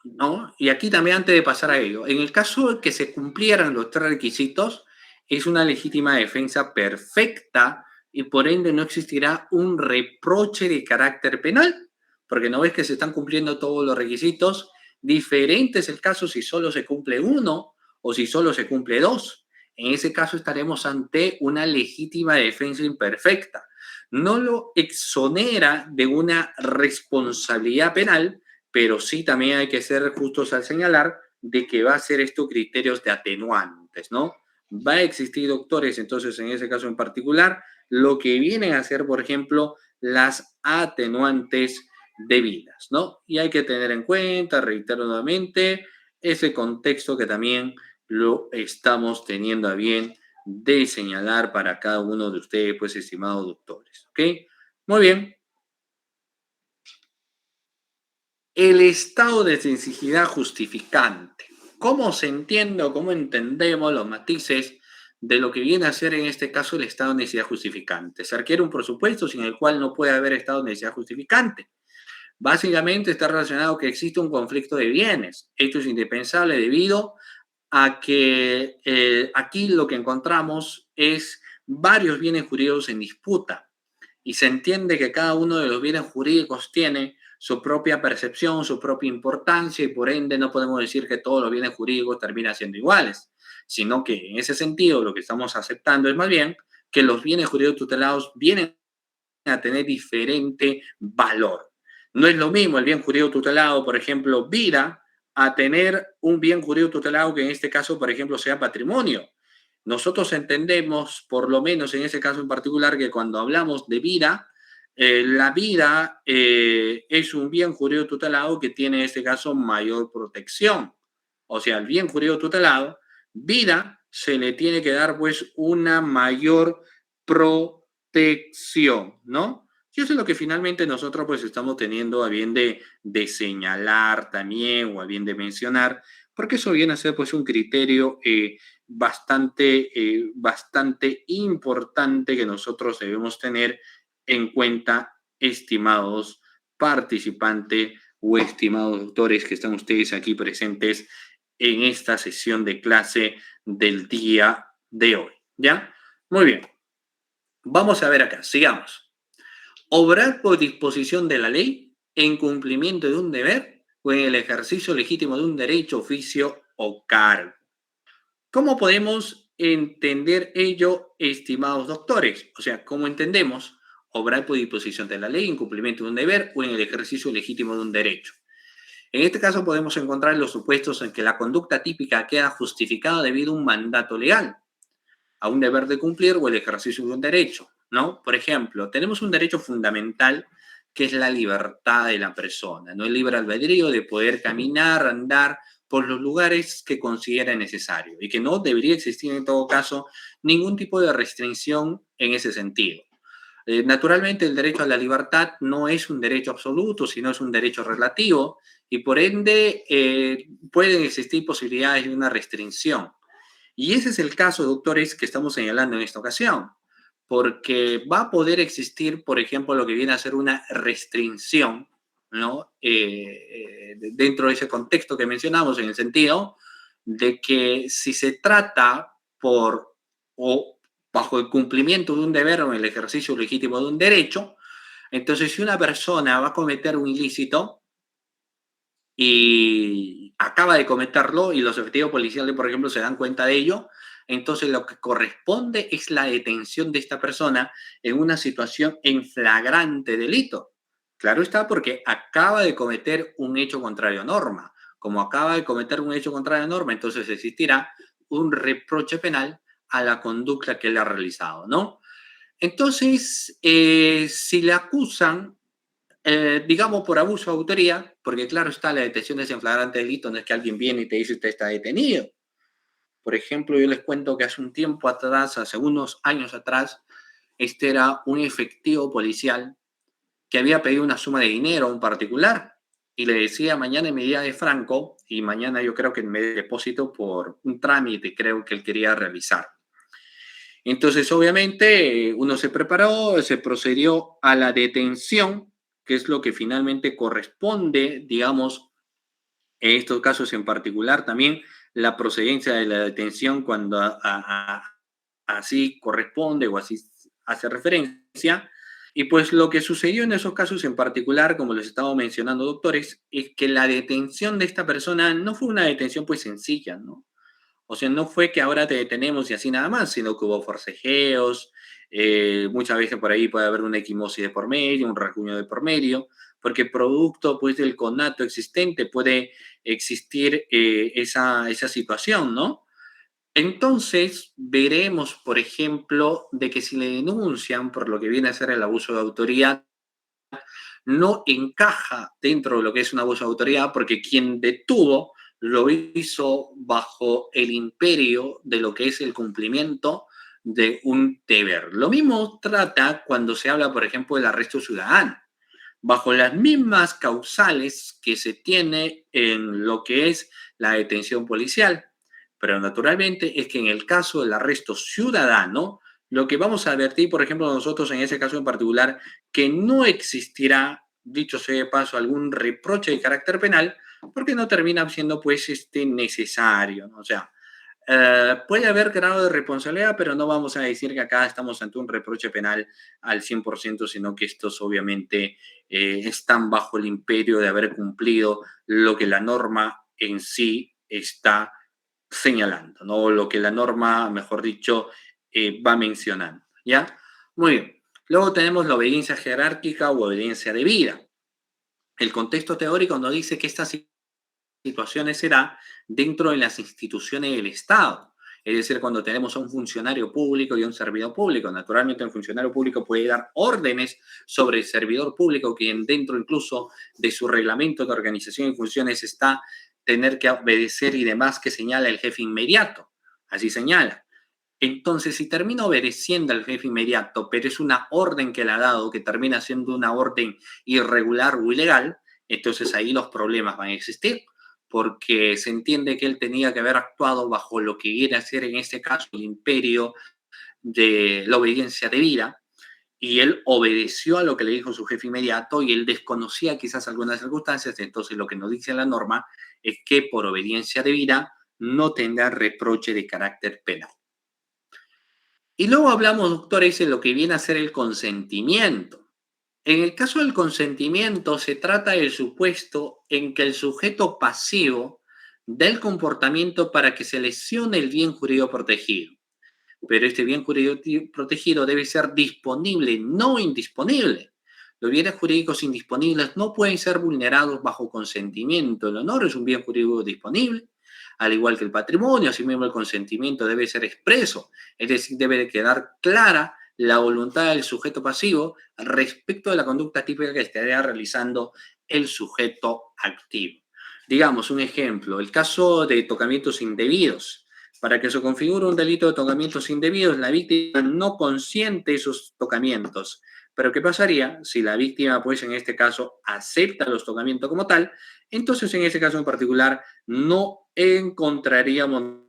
¿no? Y aquí también antes de pasar a ello, en el caso de que se cumplieran los tres requisitos, es una legítima defensa perfecta y por ende no existirá un reproche de carácter penal, porque no ves que se están cumpliendo todos los requisitos. Diferente es el caso si solo se cumple uno o si solo se cumple dos. En ese caso estaremos ante una legítima defensa imperfecta. No lo exonera de una responsabilidad penal, pero sí también hay que ser justos al señalar de que va a ser estos criterios de atenuantes, ¿no? Va a existir doctores, entonces en ese caso en particular, lo que vienen a ser, por ejemplo, las atenuantes debidas, ¿no? Y hay que tener en cuenta, reitero nuevamente, ese contexto que también lo estamos teniendo a bien de señalar para cada uno de ustedes, pues, estimados doctores, ¿ok? Muy bien. El estado de sensibilidad justificante. ¿Cómo se entiende o cómo entendemos los matices de lo que viene a ser en este caso el estado de necesidad justificante? Se requiere un presupuesto sin el cual no puede haber estado de necesidad justificante. Básicamente está relacionado que existe un conflicto de bienes. Esto es indispensable debido a que aquí lo que encontramos es varios bienes jurídicos en disputa y se entiende que cada uno de los bienes jurídicos tiene su propia percepción, su propia importancia y por ende no podemos decir que todos los bienes jurídicos terminan siendo iguales, sino que en ese sentido lo que estamos aceptando es más bien que los bienes jurídicos tutelados vienen a tener diferente valor. No es lo mismo el bien jurídico tutelado, por ejemplo, vida, a tener un bien jurídico tutelado que en este caso, por ejemplo, sea patrimonio. Nosotros entendemos, por lo menos en ese caso en particular, que cuando hablamos de vida, la vida es un bien jurídico tutelado que tiene en este caso mayor protección. O sea, el bien jurídico tutelado, vida, se le tiene que dar pues una mayor protección, ¿no? Y eso es lo que finalmente nosotros pues estamos teniendo a bien de señalar también o a bien de mencionar, porque eso viene a ser pues un criterio bastante importante que nosotros debemos tener en cuenta, estimados participantes o estimados doctores que están ustedes aquí presentes en esta sesión de clase del día de hoy. ¿Ya? Muy bien. Vamos a ver acá, sigamos. Obrar por disposición de la ley en cumplimiento de un deber o en el ejercicio legítimo de un derecho, oficio o cargo. ¿Cómo podemos entender ello, estimados doctores? O sea, ¿cómo entendemos obrar por disposición de la ley en cumplimiento de un deber o en el ejercicio legítimo de un derecho? En este caso podemos encontrar los supuestos en que la conducta típica queda justificada debido a un mandato legal, a un deber de cumplir o el ejercicio de un derecho, ¿no? Por ejemplo, tenemos un derecho fundamental que es la libertad de la persona, ¿no? El libre albedrío de poder caminar, andar por los lugares que considera necesario y que no debería existir en todo caso ningún tipo de restricción en ese sentido. Naturalmente, el derecho a la libertad no es un derecho absoluto, sino es un derecho relativo y por ende pueden existir posibilidades de una restricción. Y ese es el caso, doctores, que estamos señalando en esta ocasión, porque va a poder existir, por ejemplo, lo que viene a ser una restricción, ¿no? Dentro de ese contexto que mencionamos, en el sentido de que si se trata por o bajo el cumplimiento de un deber o en el ejercicio legítimo de un derecho, entonces si una persona va a cometer un ilícito, y acaba de cometerlo y los efectivos policiales, por ejemplo, se dan cuenta de ello, entonces lo que corresponde es la detención de esta persona en una situación en flagrante delito. Claro está, porque acaba de cometer un hecho contrario a norma. Como acaba de cometer un hecho contrario a norma, entonces existirá un reproche penal a la conducta que él ha realizado, ¿no? Entonces, si le acusan digamos, por abuso de autoría, porque claro está, la detención es en flagrante delito, no es que alguien viene y te dice usted está detenido. Por ejemplo, yo les cuento que hace un tiempo atrás, hace unos años atrás, este era un efectivo policial que había pedido una suma de dinero a un particular y le decía mañana en mi día de franco y mañana yo creo que me depósito por un trámite creo que él quería realizar. Entonces, obviamente, uno se preparó, se procedió a la detención, que es lo que finalmente corresponde, digamos, en estos casos en particular, también la procedencia de la detención cuando así corresponde o así hace referencia. Y pues lo que sucedió en esos casos en particular, como les estaba mencionando, doctores, es que la detención de esta persona no fue una detención pues sencilla, ¿no? O sea, no fue que ahora te detenemos y así nada más, sino que hubo forcejeos, muchas veces por ahí puede haber una equimosis de por medio, un rasguño de por medio, porque producto pues del conato existente puede existir esa situación, ¿no? Entonces, veremos, por ejemplo, de que si le denuncian por lo que viene a ser el abuso de autoridad, no encaja dentro de lo que es un abuso de autoridad, porque quien detuvo lo hizo bajo el imperio de lo que es el cumplimiento de un deber. Lo mismo trata cuando se habla, por ejemplo, del arresto ciudadano, bajo las mismas causales que se tiene en lo que es la detención policial. Pero naturalmente es que en el caso del arresto ciudadano, lo que vamos a advertir, por ejemplo, nosotros en ese caso en particular, que no existirá, dicho sea de paso, algún reproche de carácter penal, porque no termina siendo pues necesario, ¿no? O sea, puede haber grado de responsabilidad, pero no vamos a decir que acá estamos ante un reproche penal al 100%, sino que estos obviamente están bajo el imperio de haber cumplido lo que la norma en sí está señalando, ¿no? Lo que la norma, mejor dicho, va mencionando, ¿ya? Muy bien. Luego tenemos la obediencia jerárquica o obediencia debida. El contexto teórico nos dice que esta situaciones se da dentro de las instituciones del Estado. Es decir, cuando tenemos a un funcionario público y a un servidor público. Naturalmente, el funcionario público puede dar órdenes sobre el servidor público, quien dentro incluso de su reglamento de organización y funciones está tener que obedecer y demás que señala el jefe inmediato. Así señala. Entonces, si termina obedeciendo al jefe inmediato, pero es una orden que le ha dado, que termina siendo una orden irregular o ilegal, entonces ahí los problemas van a existir, porque se entiende que él tenía que haber actuado bajo lo que viene a ser en este caso el imperio de la obediencia debida, y él obedeció a lo que le dijo su jefe inmediato y él desconocía quizás algunas circunstancias, entonces lo que nos dice la norma es que por obediencia debida no tendrá reproche de carácter penal. Y luego hablamos, doctores, de lo que viene a ser el consentimiento. En el caso del consentimiento se trata del supuesto en que el sujeto pasivo del comportamiento para que se lesione el bien jurídico protegido. Pero este bien jurídico protegido debe ser disponible, no indisponible. Los bienes jurídicos indisponibles no pueden ser vulnerados bajo consentimiento. El honor es un bien jurídico disponible, al igual que el patrimonio. Asimismo, el consentimiento debe ser expreso, es decir, debe de quedar clara la voluntad del sujeto pasivo respecto de la conducta típica que estaría realizando el sujeto activo. Digamos, un ejemplo, el caso de tocamientos indebidos. Para que se configure un delito de tocamientos indebidos, la víctima no consiente esos tocamientos. Pero ¿qué pasaría si la víctima, pues en este caso, acepta los tocamientos como tal? Entonces, en ese caso en particular, no encontraríamos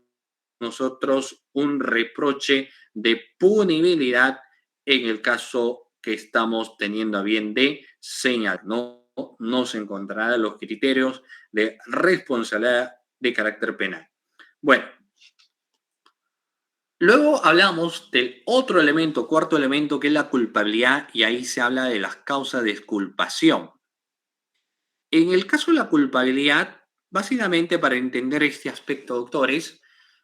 nosotros un reproche de punibilidad en el caso que estamos teniendo a bien de señalar. No se encontrarán los criterios de responsabilidad de carácter penal. Bueno, luego hablamos del otro elemento, cuarto elemento, que es la culpabilidad, y ahí se habla de las causas de exculpación. En el caso de la culpabilidad, básicamente para entender este aspecto, doctores,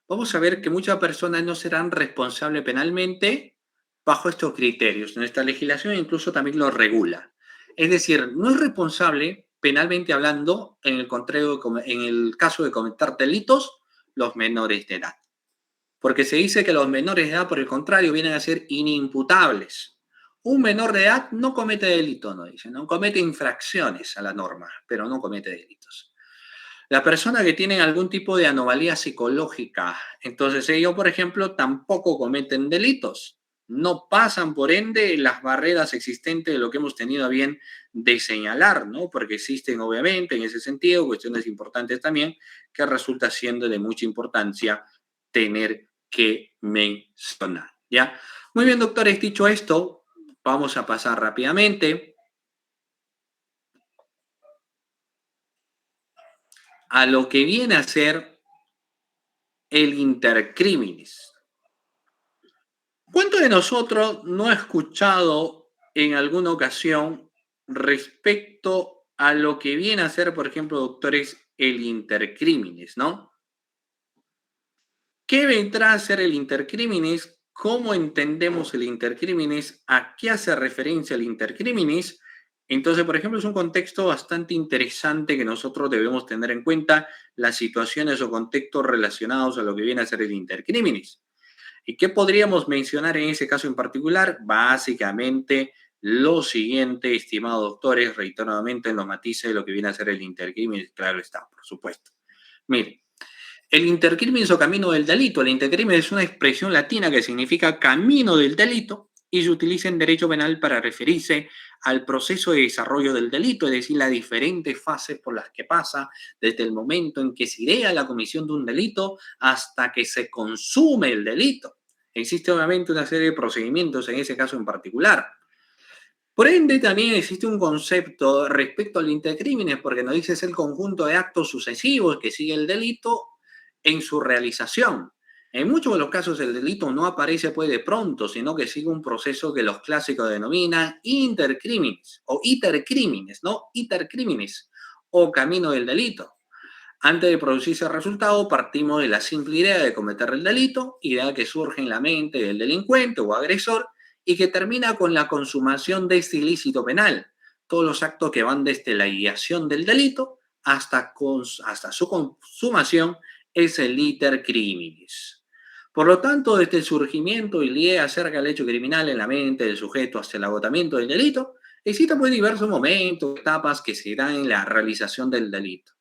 vamos a ver que muchas personas no serán responsables penalmente bajo estos criterios. Nuestra legislación incluso también lo regula. Es decir, no es responsable penalmente hablando en el caso de cometer delitos los menores de edad. Porque se dice que los menores de edad, por el contrario, vienen a ser inimputables. Un menor de edad no comete delitos, no dice, no comete infracciones a la norma, pero no comete delitos. La persona que tiene algún tipo de anomalía psicológica, entonces ellos, por ejemplo, tampoco cometen delitos. No pasan, por ende, las barreras existentes de lo que hemos tenido a bien de señalar, ¿no? Porque existen, obviamente, en ese sentido, cuestiones importantes también que resulta siendo de mucha importancia tener que mencionar, ¿ya? Muy bien, doctores, dicho esto, vamos a pasar rápidamente a lo que viene a ser el intercriminis. ¿Cuántos de nosotros no ha escuchado en alguna ocasión respecto a lo que viene a ser, por ejemplo, doctores, el intercriminis, ¿no? ¿Qué vendrá a ser el intercriminis? ¿Cómo entendemos el intercriminis? ¿A qué hace referencia el intercriminis? Entonces, por ejemplo, es un contexto bastante interesante que nosotros debemos tener en cuenta las situaciones o contextos relacionados a lo que viene a ser el intercriminis. ¿Y qué podríamos mencionar en ese caso en particular? Básicamente lo siguiente, estimados doctores, reiteradamente en los matices de lo que viene a ser el intercrimen, claro está, por supuesto. Mire, el intercrimen o camino del delito. El intercrimen es una expresión latina que significa camino del delito y se utiliza en derecho penal para referirse al proceso de desarrollo del delito, es decir, las diferentes fases por las que pasa desde el momento en que se idea la comisión de un delito hasta que se consume el delito. Existe obviamente una serie de procedimientos en ese caso en particular. Por ende, también existe un concepto respecto al intercrímenes, porque nos dice es el conjunto de actos sucesivos que sigue el delito en su realización. En muchos de los casos el delito no aparece pues de pronto, sino que sigue un proceso que los clásicos denominan intercrímenes o itercrímenes, ¿no? Itercrímenes o camino del delito. Antes de producirse el resultado, partimos de la simple idea de cometer el delito, idea que surge en la mente del delincuente o agresor y que termina con la consumación de este ilícito penal. Todos los actos que van desde la ideación del delito hasta su consumación es el iter criminis. Por lo tanto, desde el surgimiento y la idea acerca del hecho criminal en la mente del sujeto hasta el agotamiento del delito, existen pues diversos momentos, etapas que se dan en la realización del delito.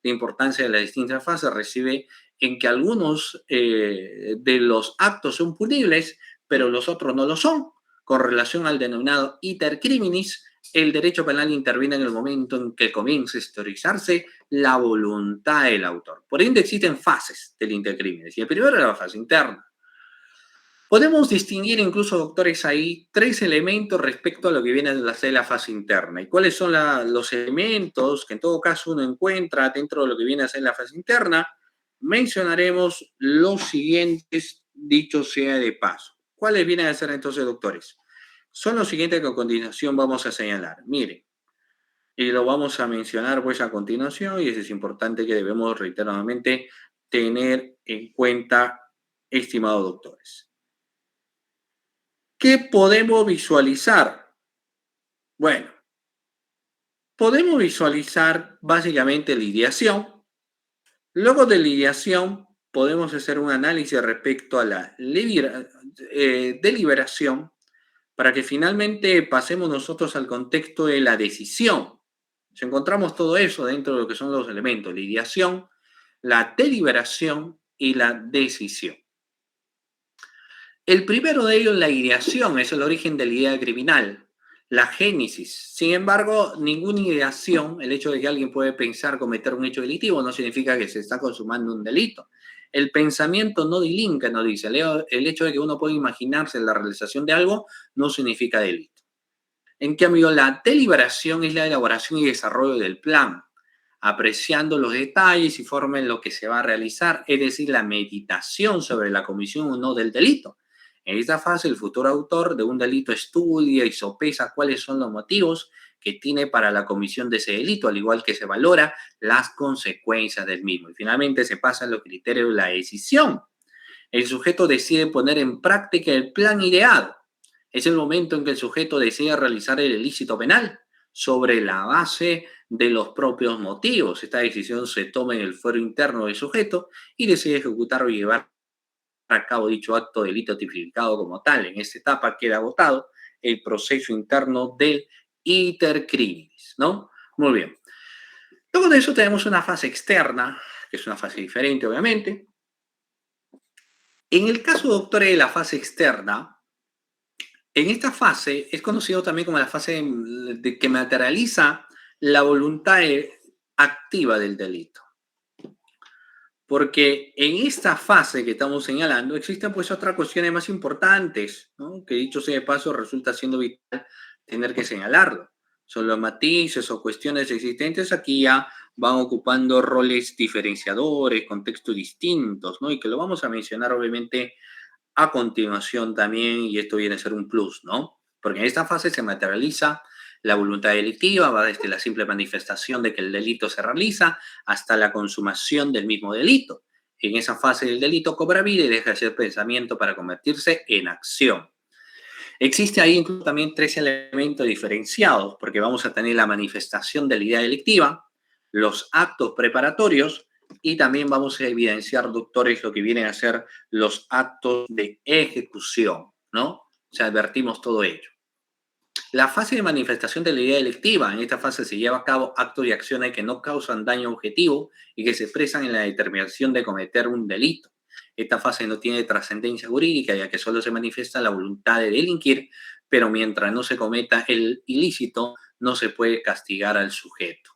La importancia de las distintas fases recibe en que algunos de los actos son punibles, pero los otros no lo son. Con relación al denominado iter criminis, el derecho penal interviene en el momento en que comienza a historizarse la voluntad del autor. Por ende, existen fases del intercriminis. Y el primero es la fase interna. Podemos distinguir incluso, doctores, ahí tres elementos respecto a lo que viene de la fase interna. ¿Y cuáles son los elementos que en todo caso uno encuentra dentro de lo que viene a ser la fase interna? Mencionaremos los siguientes, dicho sea de paso. ¿Cuáles vienen a ser entonces, doctores? Son los siguientes que a continuación vamos a señalar. Miren, y lo vamos a mencionar pues a continuación, y eso es importante que debemos reiteradamente tener en cuenta, estimados doctores. ¿Qué podemos visualizar? Bueno, podemos visualizar básicamente la ideación. Luego de la ideación, podemos hacer un análisis respecto a la deliberación para que finalmente pasemos nosotros al contexto de la decisión. Encontramos todo eso dentro de lo que son los elementos, la ideación, la deliberación y la decisión. El primero de ellos, la ideación, es el origen de la idea criminal, la génesis. Sin embargo, ninguna ideación, el hecho de que alguien puede pensar cometer un hecho delictivo, no significa que se está consumando un delito. El pensamiento no delinque, no dice. El hecho de que uno pueda imaginarse la realización de algo no significa delito. En cambio, la deliberación es la elaboración y desarrollo del plan, apreciando los detalles y forma en lo que se va a realizar, es decir, la meditación sobre la comisión o no del delito. En esta fase, el futuro autor de un delito estudia y sopesa cuáles son los motivos que tiene para la comisión de ese delito, al igual que se valora las consecuencias del mismo. Y finalmente se pasan los criterios de la decisión. El sujeto decide poner en práctica el plan ideado. Es el momento en que el sujeto decide realizar el ilícito penal sobre la base de los propios motivos. Esta decisión se toma en el fuero interno del sujeto y decide ejecutar o llevar a cabo dicho acto de delito tipificado como tal. En esta etapa queda agotado el proceso interno del iter criminis, ¿no? Muy bien. Luego de eso tenemos una fase externa, que es una fase diferente, obviamente. En el caso, doctores, de la fase externa, en esta fase es conocido también como la fase de que materializa la voluntad activa del delito. Porque en esta fase que estamos señalando existen pues otras cuestiones más importantes, ¿no? Que dicho sea de paso resulta siendo vital tener que señalarlo. Son los matices o cuestiones existentes aquí ya van ocupando roles diferenciadores, contextos distintos, ¿no? Y que lo vamos a mencionar obviamente a continuación también, y esto viene a ser un plus, ¿no? Porque en esta fase se materializa la voluntad delictiva, va desde la simple manifestación de que el delito se realiza hasta la consumación del mismo delito. En esa fase el delito cobra vida y deja de ser pensamiento para convertirse en acción. Existe ahí incluso también tres elementos diferenciados, porque vamos a tener la manifestación de la idea delictiva, los actos preparatorios y también vamos a evidenciar, doctores, lo que vienen a ser los actos de ejecución, ¿no? O sea, advertimos todo ello. La fase de manifestación de la idea delictiva, en esta fase se lleva a cabo actos y acciones que no causan daño objetivo y que se expresan en la determinación de cometer un delito. Esta fase no tiene trascendencia jurídica, ya que solo se manifiesta la voluntad de delinquir, pero mientras no se cometa el ilícito, no se puede castigar al sujeto.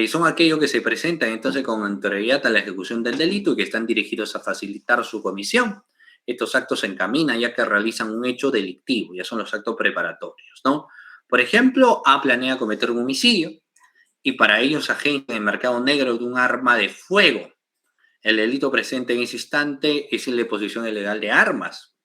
Son aquellos que se presentan entonces con anterioridad a la ejecución del delito y que están dirigidos a facilitar su comisión. Estos actos se encaminan ya que realizan un hecho delictivo, ya son los actos preparatorios, ¿no? Por ejemplo, A planea cometer un homicidio y para ello se agenta en el mercado negro de un arma de fuego. El delito presente en ese instante es el de posesión ilegal de armas,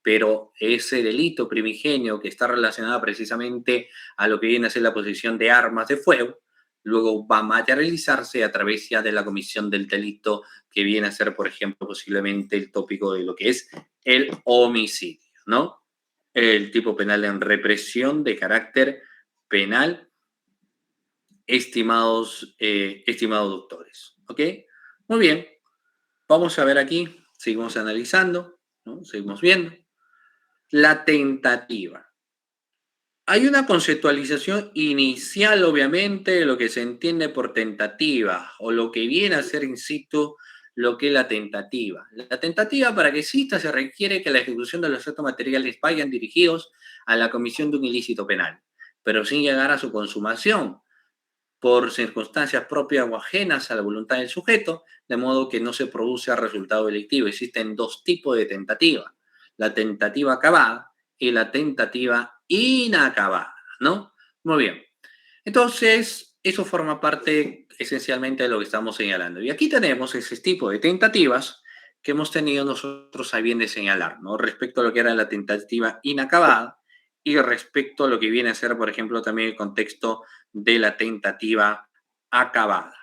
pero ese delito primigenio que está relacionado precisamente a lo que viene a ser la posesión de armas de fuego, luego va a materializarse a través ya de la comisión del delito que viene a ser, por ejemplo, posiblemente el tópico de lo que es el homicidio, ¿no? El tipo penal en represión de carácter penal, estimados doctores, ¿ok? Muy bien, vamos a ver aquí, seguimos analizando, ¿no? Seguimos viendo. La tentativa. Hay una conceptualización inicial, obviamente, de lo que se entiende por tentativa o lo que viene a ser in situ lo que es la tentativa. La tentativa, para que exista, se requiere que la ejecución de los actos materiales vayan dirigidos a la comisión de un ilícito penal, pero sin llegar a su consumación por circunstancias propias o ajenas a la voluntad del sujeto, de modo que no se produce resultado delictivo. Existen dos tipos de tentativa: la tentativa acabada y la tentativa inacabada, ¿no? Muy bien. Entonces, eso forma parte esencialmente de lo que estamos señalando. Y aquí tenemos ese tipo de tentativas que hemos tenido nosotros a bien de señalar, ¿no? Respecto a lo que era la tentativa inacabada y respecto a lo que viene a ser, por ejemplo, también el contexto de la tentativa acabada.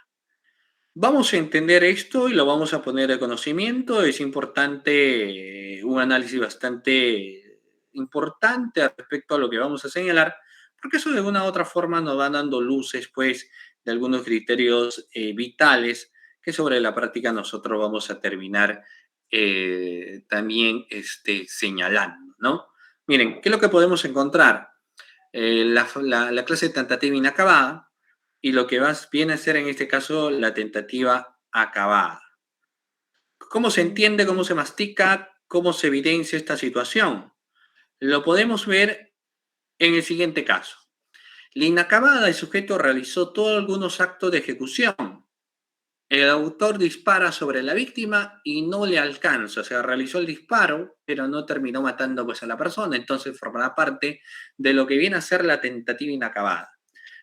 Vamos a entender esto y lo vamos a poner de conocimiento. Es importante, un análisis bastante importante respecto a lo que vamos a señalar, porque eso de una u otra forma nos va dando luces, pues, de algunos criterios vitales que sobre la práctica nosotros vamos a terminar también señalando, ¿no? Miren, ¿qué es lo que podemos encontrar? La clase tentativa inacabada y lo que viene a ser en este caso la tentativa acabada. ¿Cómo se entiende, cómo se mastica, cómo se evidencia esta situación? Lo podemos ver en el siguiente caso. La inacabada, el sujeto realizó todos algunos actos de ejecución. El autor dispara sobre la víctima y no le alcanza, o sea, realizó el disparo, pero no terminó matando pues, a la persona, entonces formará parte de lo que viene a ser la tentativa inacabada.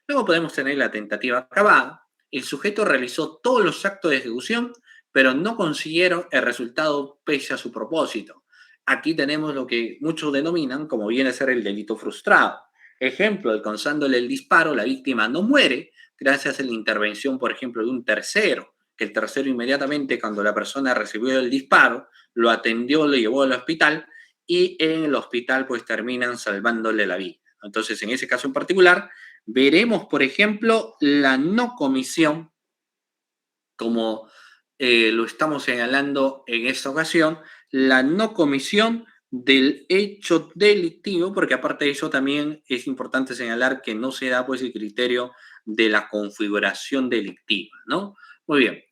Luego podemos tener la tentativa acabada. El sujeto realizó todos los actos de ejecución, pero no consiguieron el resultado pese a su propósito. Aquí tenemos lo que muchos denominan como viene a ser el delito frustrado. Ejemplo, alcanzándole el disparo, la víctima no muere gracias a la intervención, por ejemplo, de un tercero, que el tercero inmediatamente cuando la persona recibió el disparo, lo atendió, lo llevó al hospital y en el hospital pues terminan salvándole la vida. Entonces, en ese caso en particular, veremos, por ejemplo, la no comisión, como lo estamos señalando en esta ocasión, la no comisión del hecho delictivo, porque aparte de eso también es importante señalar que no se da pues el criterio de la configuración delictiva, ¿no? Muy bien.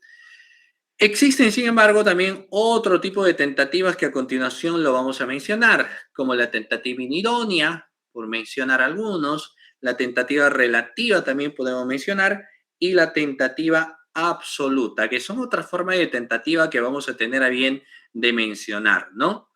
Existen, sin embargo, también otro tipo de tentativas que a continuación lo vamos a mencionar, como la tentativa inidónea, por mencionar algunos, la tentativa relativa también podemos mencionar, y la tentativa absoluta, que son otras formas de tentativa que vamos a tener a bien de mencionar, ¿no?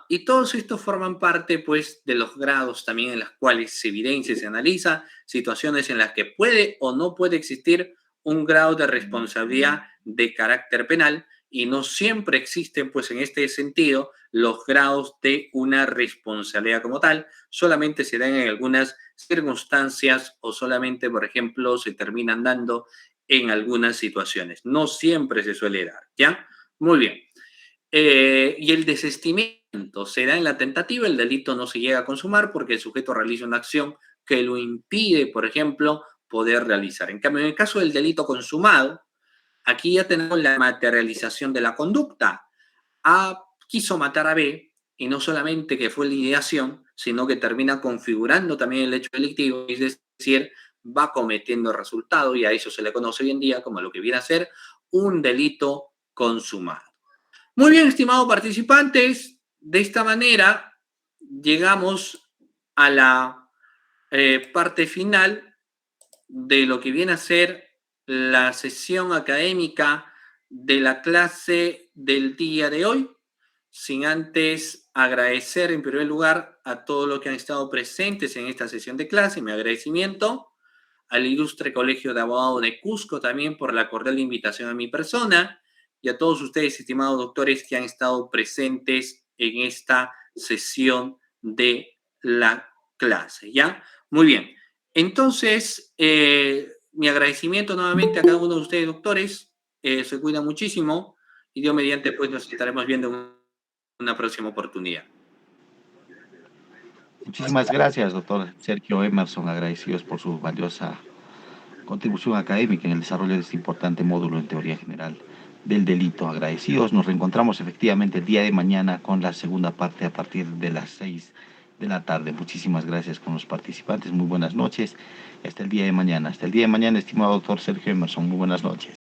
Y todos estos forman parte, pues, de los grados también en los cuales se evidencia y se analiza situaciones en las que puede o no puede existir un grado de responsabilidad de carácter penal y no siempre existen, pues, en este sentido, los grados de una responsabilidad como tal. Solamente se dan en algunas circunstancias o solamente, por ejemplo, se terminan dando en algunas situaciones. No siempre se suele dar, ¿ya? Muy bien. Y el desistimiento se da en la tentativa, el delito no se llega a consumar porque el sujeto realiza una acción que lo impide, por ejemplo, poder realizar. En cambio, en el caso del delito consumado, aquí ya tenemos la materialización de la conducta. A quiso matar a B y no solamente que fue la ideación, sino que termina configurando también el hecho delictivo, es decir, va cometiendo el resultado y a eso se le conoce hoy en día como lo que viene a ser un delito consumado. Muy bien, estimados participantes, de esta manera llegamos a la parte final de lo que viene a ser la sesión académica de la clase del día de hoy, sin antes agradecer en primer lugar a todos los que han estado presentes en esta sesión de clase, mi agradecimiento al Ilustre Colegio de Abogados de Cusco también por la cordial invitación a mi persona y a todos ustedes, estimados doctores, que han estado presentes en esta sesión de la clase, ¿ya? Muy bien. Entonces, mi agradecimiento nuevamente a cada uno de ustedes, doctores. Se cuidan muchísimo y Dios mediante, pues nos estaremos viendo en una próxima oportunidad. Muchísimas gracias, doctor Sergio Emerson, agradecidos por su valiosa contribución académica en el desarrollo de este importante módulo en teoría general del delito. Agradecidos, nos reencontramos efectivamente el día de mañana con la segunda parte a partir de las 6 de la tarde. Muchísimas gracias con los participantes, muy buenas noches. Hasta el día de mañana, estimado doctor Sergio Emerson, muy buenas noches.